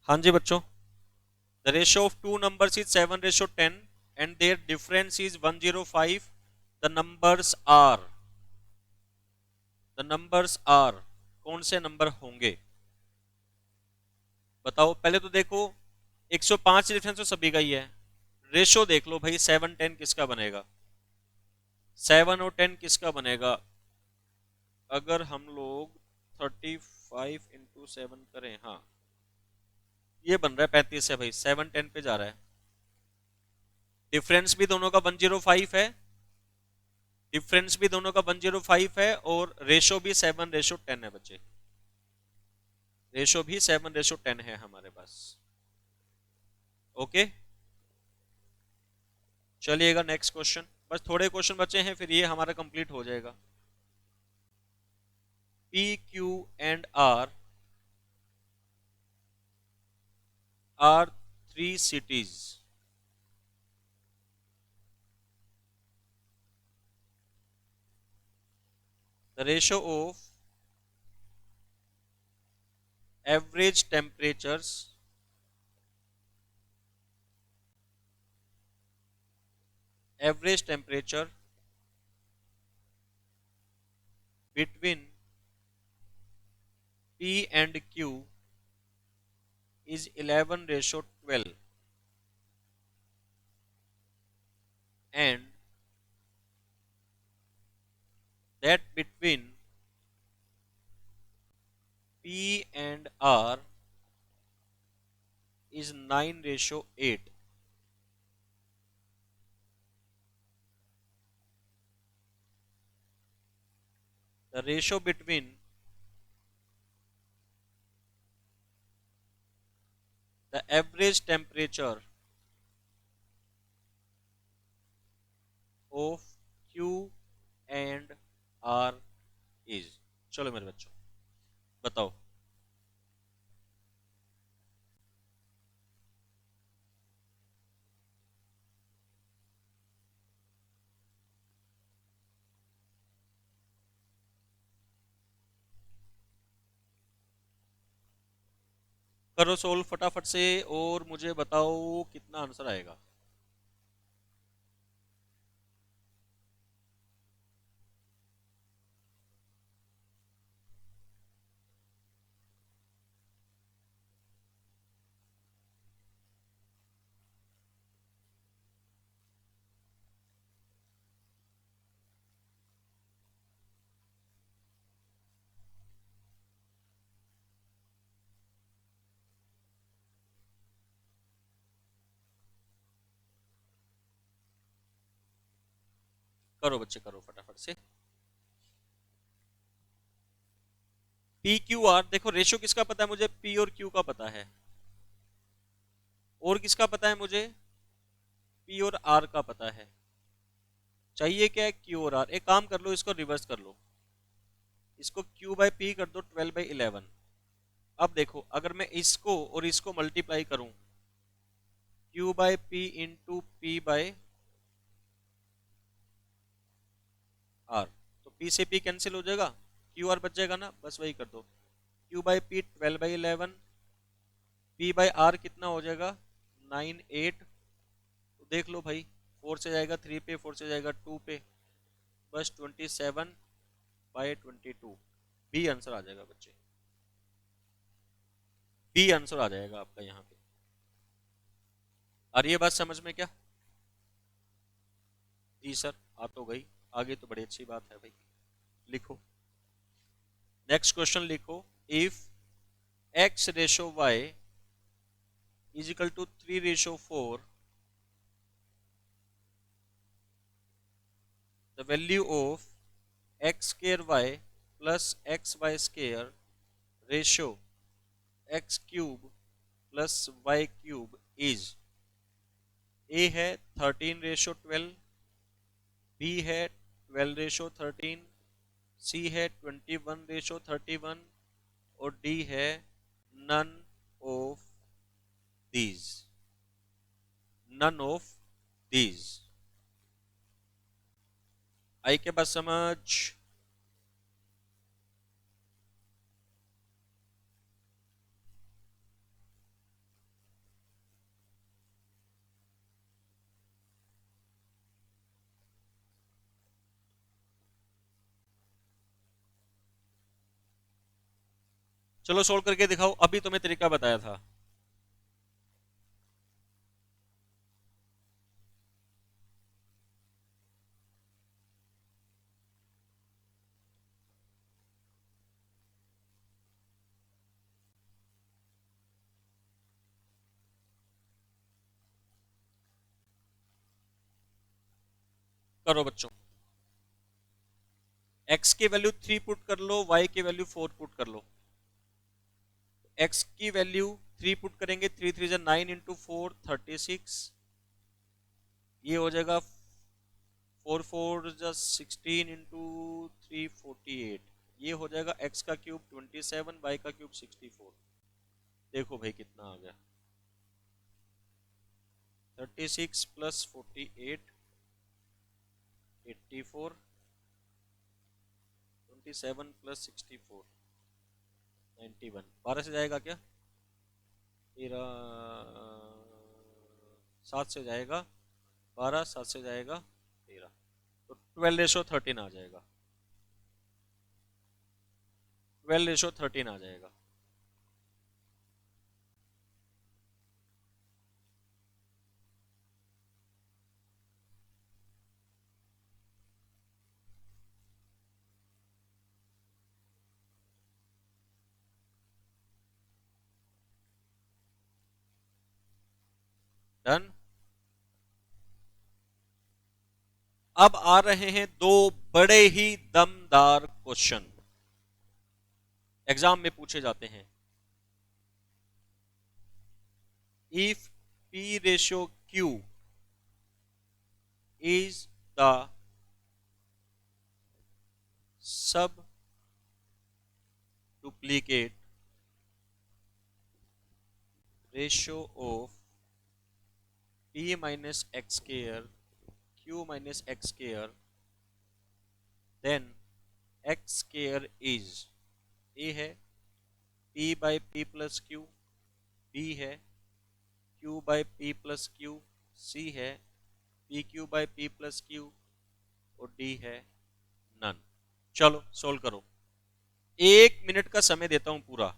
हाँ जी बच्चों। The ratio of two numbers is 7:10 and their difference is 105। The numbers are, the numbers are, कौन से नंबर होंगे बताओ। पहले तो देखो, 105 डिफरेंस तो सभी का ही है। रेशो देख लो भाई, 7:10 किसका बनेगा, 7 और 10 किसका बनेगा। अगर हम लोग 35 × 7 करें, हाँ ये बन रहा है 35 है भाई, 7:10 पे जा रहा है। डिफरेंस भी दोनों का 105 है, डिफरेंस भी दोनों का 105 है, और रेशो भी 7:10 है बच्चे। रेशो भी 7:10 है हमारे पास। ओके, चलिएगा नेक्स्ट क्वेश्चन। बस थोड़े क्वेश्चन बचे हैं, फिर ये हमारा कंप्लीट हो जाएगा। P, Q and R are three cities. The ratio of average temperatures average temperature between P and Q is 11:12 and that between P and R is 9:8. The ratio between the average temperature of Q and R is, चलो मेरे बच्चों बताओ। करो solve फटाफट से और मुझे बताओ कितना आंसर आएगा। करो बच्चे करो फटाफट से। पी क्यू आर, देखो रेशियो किसका पता है मुझे, पी और क्यू का पता है, और किसका पता है मुझे, पी और आर का पता है। चाहिए क्या है, क्यू और आर। एक काम कर लो, इसको रिवर्स कर लो, इसको क्यू बाई पी कर दो 12/11। अब देखो अगर मैं इसको और इसको मल्टीप्लाई करूं, q by p into p by r, तो पी से पी कैंसिल हो जाएगा, क्यू आर बच जाएगा ना, बस वही कर दो। Q by p 12/11, p by r कितना हो जाएगा 9/8। तो देख लो भाई, 4 से जाएगा 3 पे, 4 से जाएगा 2 पे, बस 27/22। बी आंसर आ जाएगा बच्चे, बी आंसर आ जाएगा आपका यहाँ पे। और ये बात समझ में क्या, जी सर आ तो गई, आगे तो बड़ी अच्छी बात है भाई। लिखो नेक्स्ट क्वेश्चन, लिखो if x ratio y is equal to 3:4, the value of x square y plus xy square ratio x cube plus y cube is, A है 13:12, बी है 12:13, सी है 21:31 और डी है none of these, none of these. आई के बाद समझ, चलो सोल्व करके दिखाओ, अभी तुम्हें तरीका बताया था। करो बच्चों, x की वैल्यू 3 पुट कर लो, y की वैल्यू 4 पुट कर लो। x की वैल्यू 3 पुट करेंगे, 3 3 9 इंटू 4 36, ये हो जाएगा 4 4 16 इंटू 3 48, ये हो जाएगा x का क्यूब 27, y का क्यूब 64। देखो भाई कितना आ गया, 36 प्लस 48 84, 27 प्लस 64 91, 12 से जाएगा क्या, तेरह 7 से जाएगा 12, 7 से जाएगा 13, तो 12:13 आ जाएगा। 12:13 आ जाएगा। डन। अब आ रहे हैं दो बड़े ही दमदार क्वेश्चन, एग्जाम में पूछे जाते हैं। If P ratio Q is the sub duplicate ratio of P minus x square Q minus x square, then x square is A है P by P plus Q, B है Q by P plus Q, C है P Q by P plus Q और D है none. चलो solve करो, 1 minute का समय देता हूं पूरा।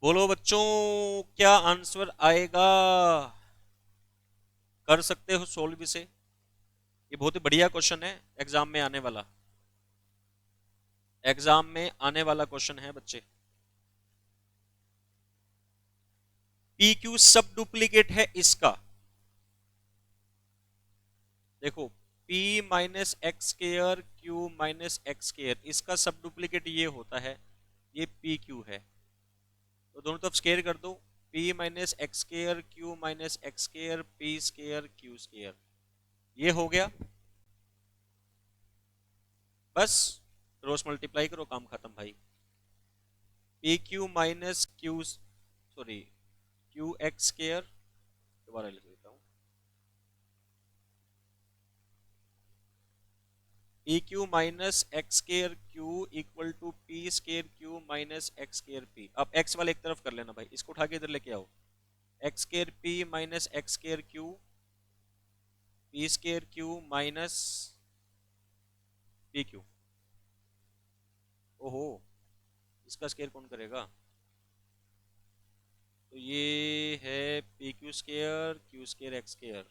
बोलो बच्चों, क्या आंसर आएगा? कर सकते हो सोल्व इसे, ये बहुत ही बढ़िया क्वेश्चन है, एग्जाम में आने वाला, एग्जाम में आने वाला क्वेश्चन है बच्चे। पी क्यू सब डुप्लीकेट है इसका, देखो P minus x square Q minus x square, इसका सब डुप्लीकेट ये होता है, ये पी क्यू है, तो दोनों तरफ स्केयर कर दो, P minus x square Q minus x square P square Q square, ये हो गया। बस क्रॉस मल्टीप्लाई करो, काम खत्म भाई। P q minus q, sorry q x square, दोबारा लिख देता हूँ, p q minus x square q equal to p square q minus x square p. अब एक्स वाले एक तरफ कर लेना भाई, इसको उठा के इधर लेके आओ, x square P minus x square Q P square q minus P Q. ओहो, इसका स्केयर कौन करेगा? तो ये है P Q square X square,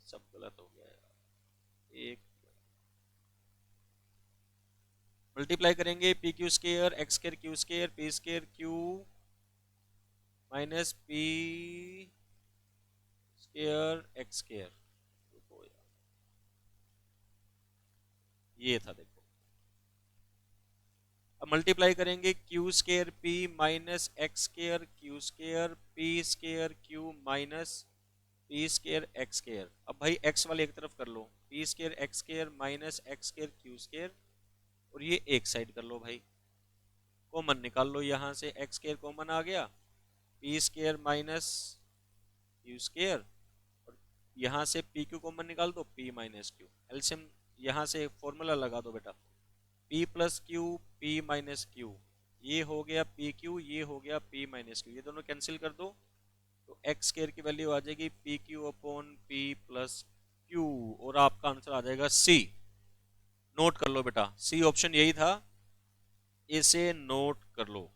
सब गलत हो गया यार। एक मल्टीप्लाई करेंगे, P Q square X square Q square P square q minus P square X square, ये था देखो। अब मल्टीप्लाई करेंगे Q square P minus x square Q square P square q minus P square X square. अब भाई X वाले एक तरफ कर लो, P square X square minus x square Q square, और ये एक साइड कर लो भाई, कॉमन निकाल लो, यहाँ से एक्स स्केयर कॉमन आ गया, P square minus Q square, और यहाँ से पी क्यू कॉमन निकाल दो, पी माइनस क्यू, एलसीएम यहाँ से फॉर्मूला लगा दो बेटा, P plus Q P minus Q, ये हो गया पी क्यू, ये हो गया P माइनस क्यू, ये दोनों कैंसिल कर दो, तो एक्स स्केयर की वैल्यू आ जाएगी P Q upon P plus Q, और आपका आंसर आ जाएगा सी। नोट कर लो बेटा, सी ऑप्शन यही था, इसे नोट कर लो।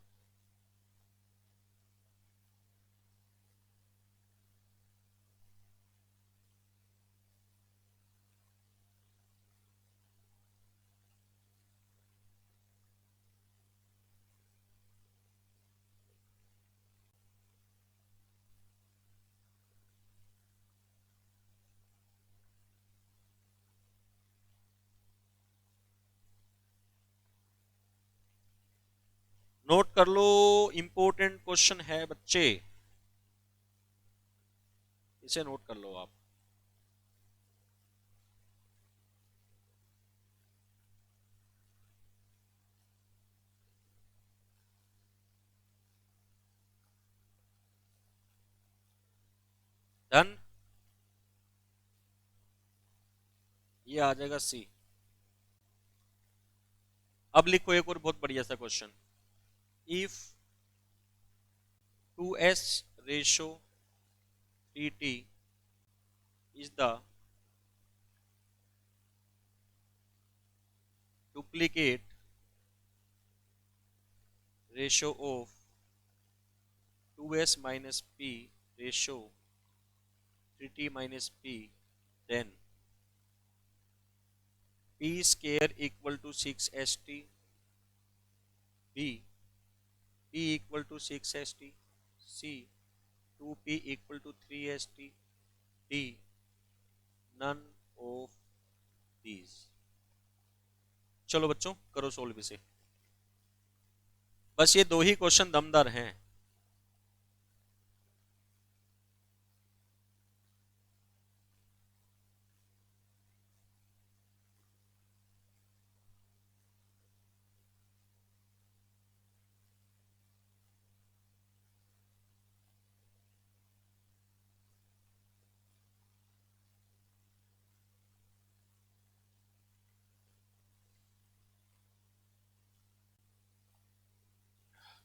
नोट कर लो, इंपॉर्टेंट क्वेश्चन है बच्चे, इसे नोट कर लो आप। डन। ये आ जाएगा सी। अब लिखो एक और बहुत बढ़िया सा question. If 2s ratio 3t is the duplicate ratio of 2s minus p ratio 3t minus p, then p square equal to 6st, b p equal to 6st, c 2p equal to 3st, d none of these। चलो बच्चों करो solve इसे। बस ये दो ही question दमदार हैं।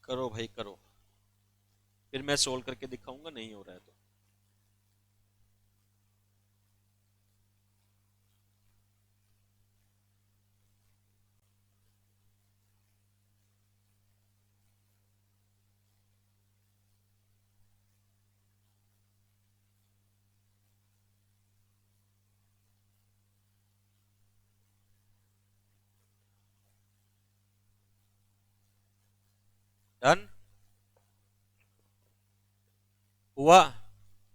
करो भाई करो, फिर मैं सोल्व करके दिखाऊंगा नहीं हो रहा है तो। डन हुआ।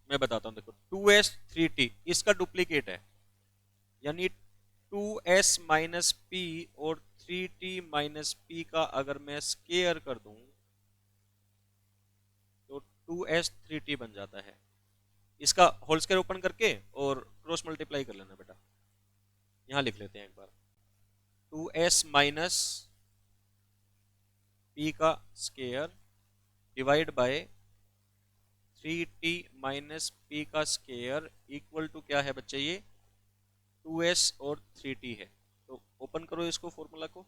मैं बताता हूं देखो, 2s 3t इसका डुप्लीकेट है, यानी 2s माइनस पी और 3t माइनस पी का अगर मैं स्केयर कर दूं तो 2s 3t बन जाता है। इसका होल स्क्वायर ओपन करके और क्रॉस मल्टीप्लाई कर लेना बेटा। यहां लिख लेते हैं एक बार, 2s माइनस पी का square divide by 3t minus P का स्केयर इक्वल टू क्या है बच्चे, ये 2s और 3t है। तो ओपन करो इसको, फॉर्मूला को,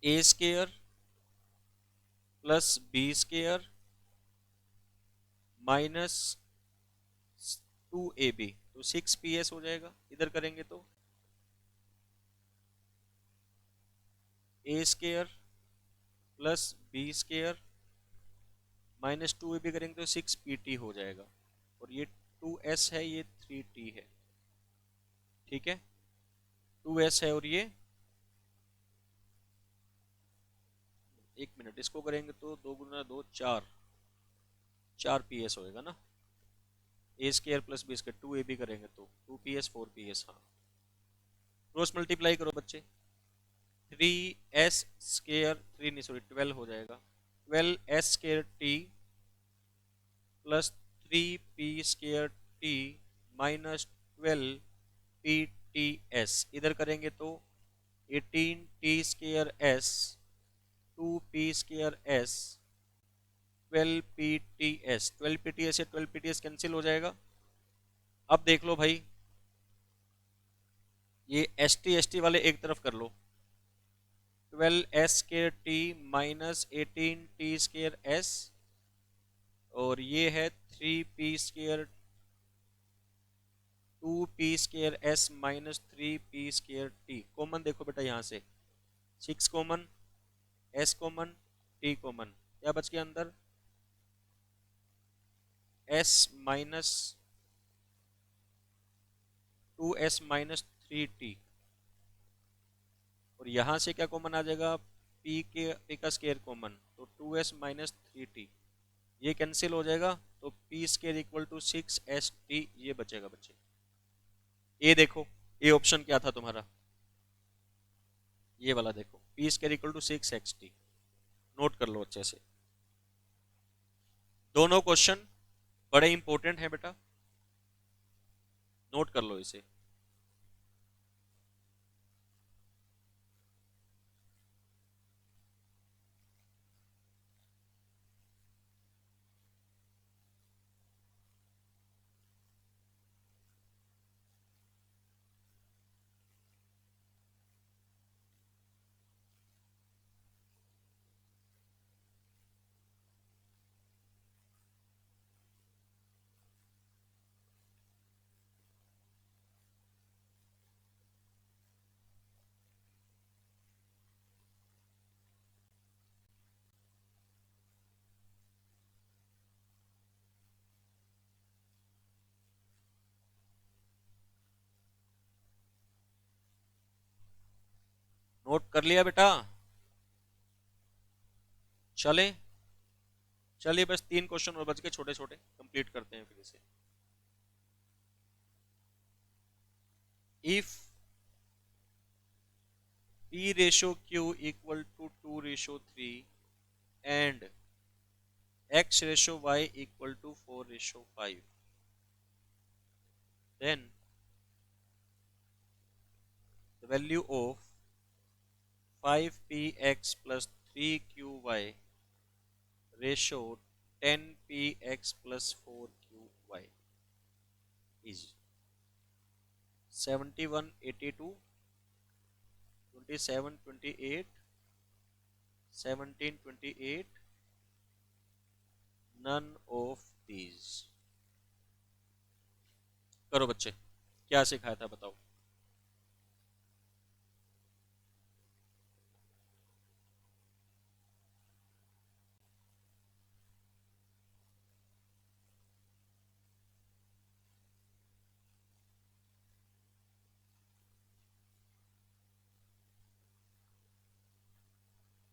A square plus B square minus 2ab, तो 6ps हो जाएगा। इधर करेंगे तो A square plus B square minus 2ab करेंगे तो 6pt हो जाएगा। और ये 2s है, ये 3t है। ठीक है, 2s है और ये, एक मिनट, इसको करेंगे तो 2 गुना 2 4, 4ps होएगा ना। A square plus B square 2ab करेंगे तो 2ps 4ps। हाँ, क्रॉस मल्टीप्लाई करो बच्चे, 3s स्केयर 3 नहीं सॉरी 12 हो जाएगा, 12s square t plus 3p square t minus 12pts। इधर करेंगे तो 18t square s 2p square s 12pts, 12pts से 12pts कैंसिल हो जाएगा। अब देख लो भाई, ये st वाले एक तरफ कर लो, 12s square t minus 18t square s, और ये है 3p square 2p square s minus 3p square t। Common देखो बेटा यहाँ से, 6 common, s common, t common, क्या बच गया अंदर, s minus 2s minus 3t। और यहाँ से क्या कॉमन आ जाएगा, p का स्केयर कॉमन, तो 2s माइनस 3t, ये कैंसिल हो जाएगा, तो p square equal to 6st ये बचेगा बच्चे। ये देखो, ये ऑप्शन क्या था तुम्हारा, ये वाला देखो, p square equal to 6xt। Note कर लो अच्छे से। दोनों क्वेश्चन बड़े इंपॉर्टेंट हैं बेटा, नोट कर लो इसे। नोट कर लिया बेटा? चले, चलिए बस 3 क्वेश्चन और बच के, छोटे छोटे कंप्लीट करते हैं फिर इसे। If P ratio Q equal to 2 ratio 3 and X ratio Y equal to 4 ratio 5, then the value of 5px plus 3qy ratio 10px plus 4qy is 71, 82, 27, 28, 17, 28, none of these। करो बच्चे, क्या सिखाया था बताओ।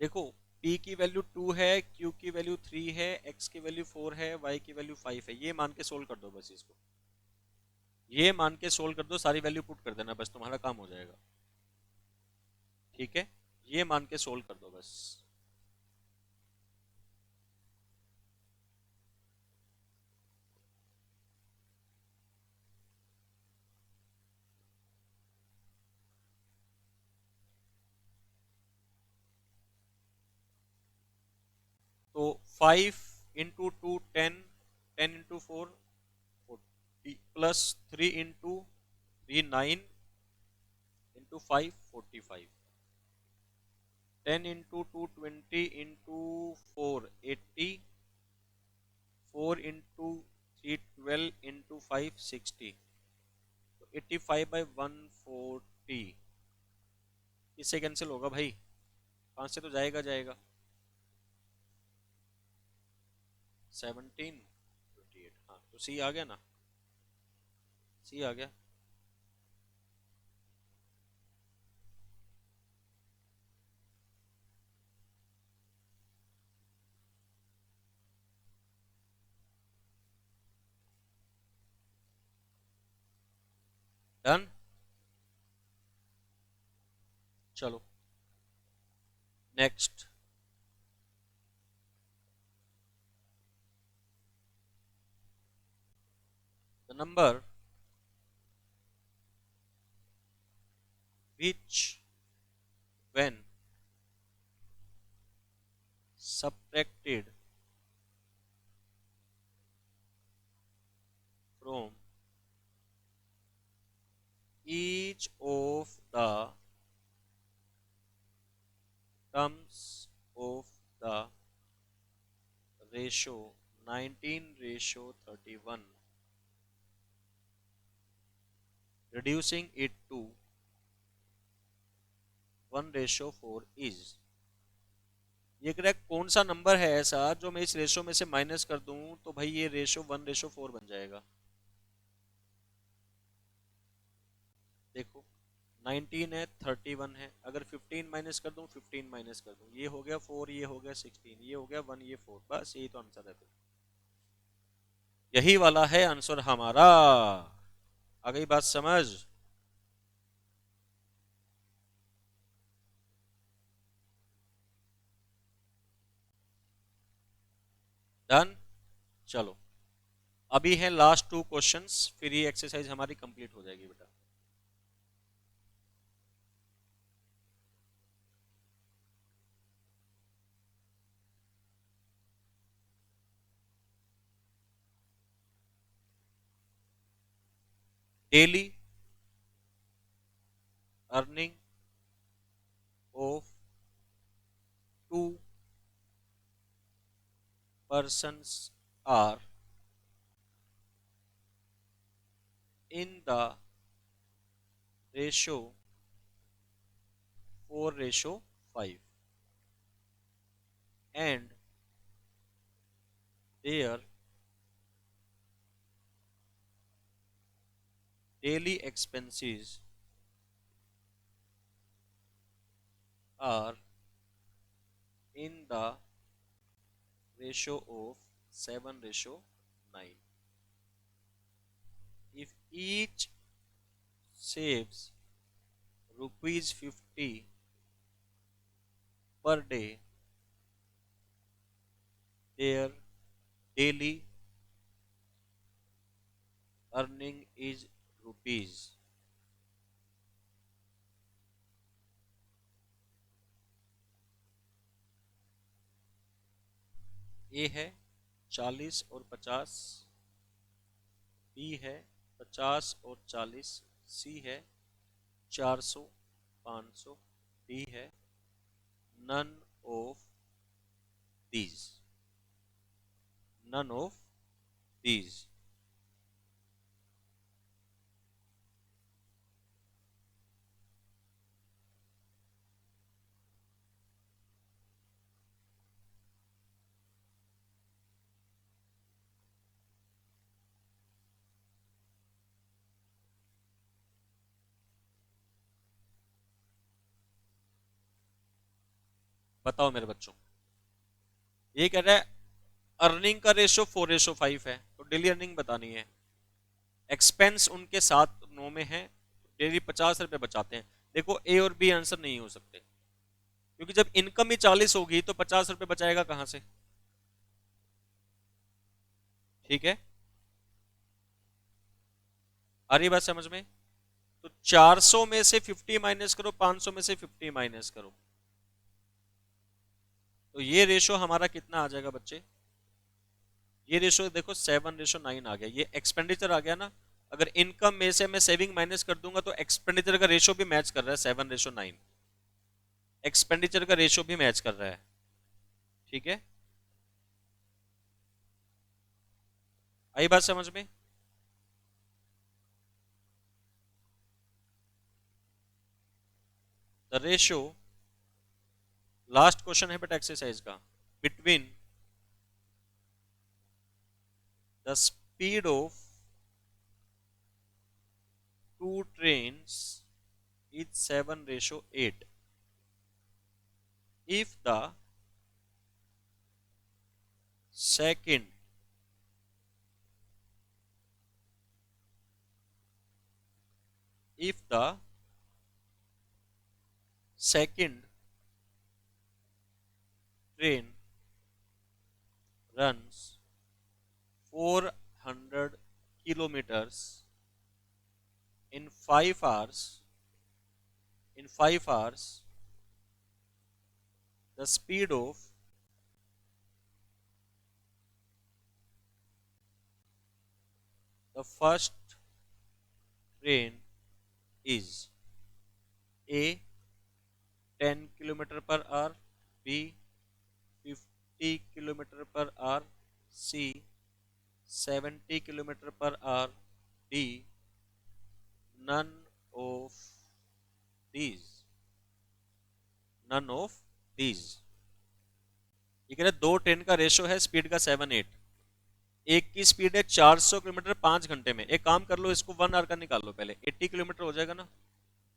देखो, P की वैल्यू 2 है, Q की वैल्यू 3 है, X की वैल्यू 4 है, Y की वैल्यू 5 है। ये मान के सोल्व कर दो बस इसको, ये मान के सोल्व कर दो, सारी वैल्यू पुट कर देना, बस तुम्हारा काम हो जाएगा। ठीक है, ये मान के सोल्व कर दो बस। तो 5 into 2 10, 10 into 4 40, plus 3 into 3 9, into 5 45, 10 into 2 20, into 4 80, 4 into 3 12, into 5 60, तो 85/140। इससे कैंसिल होगा भाई, 5 से तो जाएगा जाएगा। 17 28, हाँ तो सी आ गया ना, सी आ गया। डन। चलो next. The number which when subtracted from each of the terms of the ratio 19:31, reducing it to 1:4 is। ये कह रहा है कौन सा नंबर है ऐसा जो मैं इस रेशो में से माइनस कर दूं तो भाई ये रेशो 1:4 बन जाएगा। देखो 19 है, 31 है, अगर 15 माइनस कर दूं, 15 माइनस कर दूं, ये हो गया 4, ये हो गया 16, ये हो गया 1, ये 4, बस यही तो आंसर है फिर। यही वाला है आंसर हमारा। आ गई बात समझ? डन। चलो, अभी है लास्ट 2 क्वेश्चंस, फिर ये एक्सरसाइज हमारी कंप्लीट हो जाएगी बेटा। Daily earning of 2 persons are in the ratio 4:5 and their daily expenses are in the ratio of 7:9. If each saves rupees 50 per day, their daily earning is rupees. ए है 40 और 50, B है 50 और 40, सी है 400 500, D है none of these. None of these. बताओ मेरे बच्चों, ये कह रहा है अर्निंग का रेशो 4:5 है, तो डेली अर्निंग बतानी है। एक्सपेंस उनके साथ 9 में है, डेली 50 रुपए बचाते हैं। देखो, ए और बी आंसर नहीं हो सकते, क्योंकि जब इनकम ही 40 होगी तो 50 रुपए बचाएगा कहां से? ठीक है, आ रही बात समझ में? तो 400 में से 50 माइनस करो, 500 में से 50 माइनस करो, तो ये रेशो हमारा कितना आ जाएगा बच्चे? ये रेशो देखो 7:9 आ गया, ये एक्सपेंडिचर आ गया ना। अगर इनकम में से मैं सेविंग माइनस कर दूंगा तो एक्सपेंडिचर का रेशो भी मैच कर रहा है, 7:9। एक्सपेंडिचर का रेशो भी मैच कर रहा है। ठीक है, आई बात समझ में? द रेशो, लास्ट क्वेश्चन है बेटा एक्सरसाइज का, between the speed of 2 trains is 7:8 if the second if the second train runs 400 kilometers in 5 hours, in 5 hours the speed of the first train is A 10 kilometer per hour, B 50 kilometer per hour, C 70 kilometer per hour, D none of these. None of these. ये कह रहे दो train का ratio है speed का 7:8, एक की speed है 400 किलोमीटर 5 घंटे में। एक काम कर लो, इसको 1 आवर का निकाल लो, पहले 80 किलोमीटर हो जाएगा ना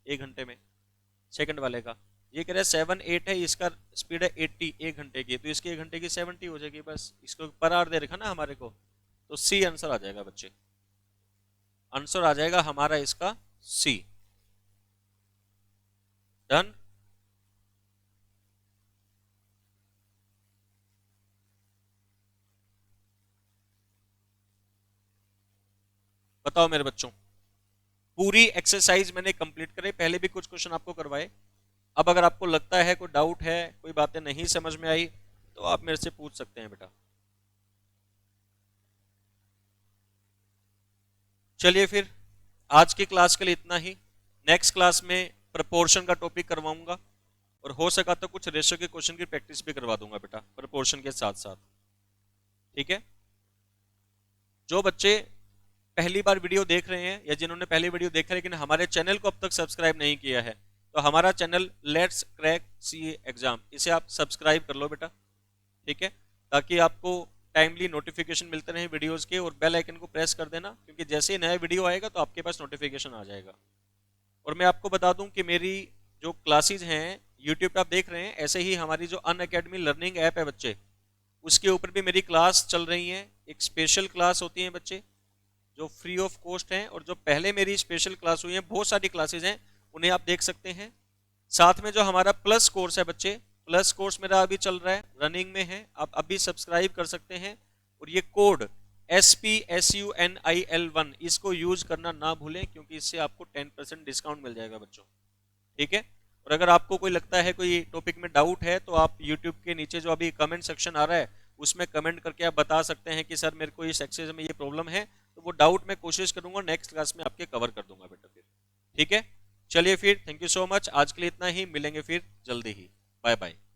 1 घंटे में, सेकंड वाले का। ये कह रहे 7:8 है, इसका स्पीड है 80 1 घंटे की, तो इसकी 1 घंटे की 70 हो जाएगी, बस। इसको पर आवर दे रखा ना हमारे को, तो सी आंसर आ जाएगा बच्चे। आंसर आ जाएगा हमारा इसका सी। डन। बताओ मेरे बच्चों, पूरी एक्सरसाइज मैंने कंप्लीट करे, पहले भी कुछ क्वेश्चन आपको करवाए। अब अगर आपको लगता है कोई डाउट है, कोई बातें नहीं समझ में आई, तो आप मेरे से पूछ सकते हैं बेटा। चलिए फिर आज की क्लास के लिए इतना ही। नेक्स्ट क्लास में प्रपोर्शन का टॉपिक करवाऊंगा और हो सका तो कुछ रेशियो के क्वेश्चन की प्रैक्टिस भी करवा दूंगा बेटा प्रपोर्शन के साथ साथ। ठीक है, जो बच्चे पहली बार वीडियो देख रहे हैं या जिन्होंने पहली वीडियो देखा लेकिन हमारे चैनल को अब तक सब्सक्राइब नहीं किया है, तो हमारा channel let's crack CA exam, इसे आप सब्सक्राइब कर लो बेटा। ठीक है, ताकि आपको टाइमली नोटिफिकेशन मिलते रहे वीडियोस के, और बेल आइकन को प्रेस कर देना, क्योंकि जैसे ही नया वीडियो आएगा तो आपके पास नोटिफिकेशन आ जाएगा। और मैं आपको बता दूं कि मेरी जो क्लासेज हैं यूट्यूब पे आप देख रहे हैं, ऐसे ही हमारी जो अनअकैडमी लर्निंग ऐप है बच्चे, उसके ऊपर भी मेरी क्लास चल रही है। एक स्पेशल क्लास होती है बच्चे जो फ्री ऑफ कॉस्ट हैं, और जो पहले मेरी स्पेशल क्लास हुई है, बहुत सारी क्लासेज हैं, उन्हें आप देख सकते हैं। साथ में जो हमारा प्लस कोर्स है बच्चे, प्लस कोर्स मेरा अभी चल रहा है, रनिंग में है, आप अभी सब्सक्राइब कर सकते हैं। और ये कोड SPSUNIL1 इसको यूज करना ना भूलें, क्योंकि इससे आपको 10% डिस्काउंट मिल जाएगा बच्चों। ठीक है, और अगर आपको कोई लगता है कोई टॉपिक में डाउट है, तो आप यूट्यूब के नीचे जो अभी कमेंट सेक्शन आ रहा है उसमें कमेंट करके आप बता सकते हैं कि सर मेरे को इस एक्सरसाइज में ये प्रॉब्लम है, तो वो डाउट मैं कोशिश करूंगा नेक्स्ट क्लास में आपके कवर कर दूंगा बेटा फिर। ठीक है, चलिए फिर, थैंक यू सो मच, आज के लिए इतना ही, मिलेंगे फिर जल्दी ही, बाय बाय।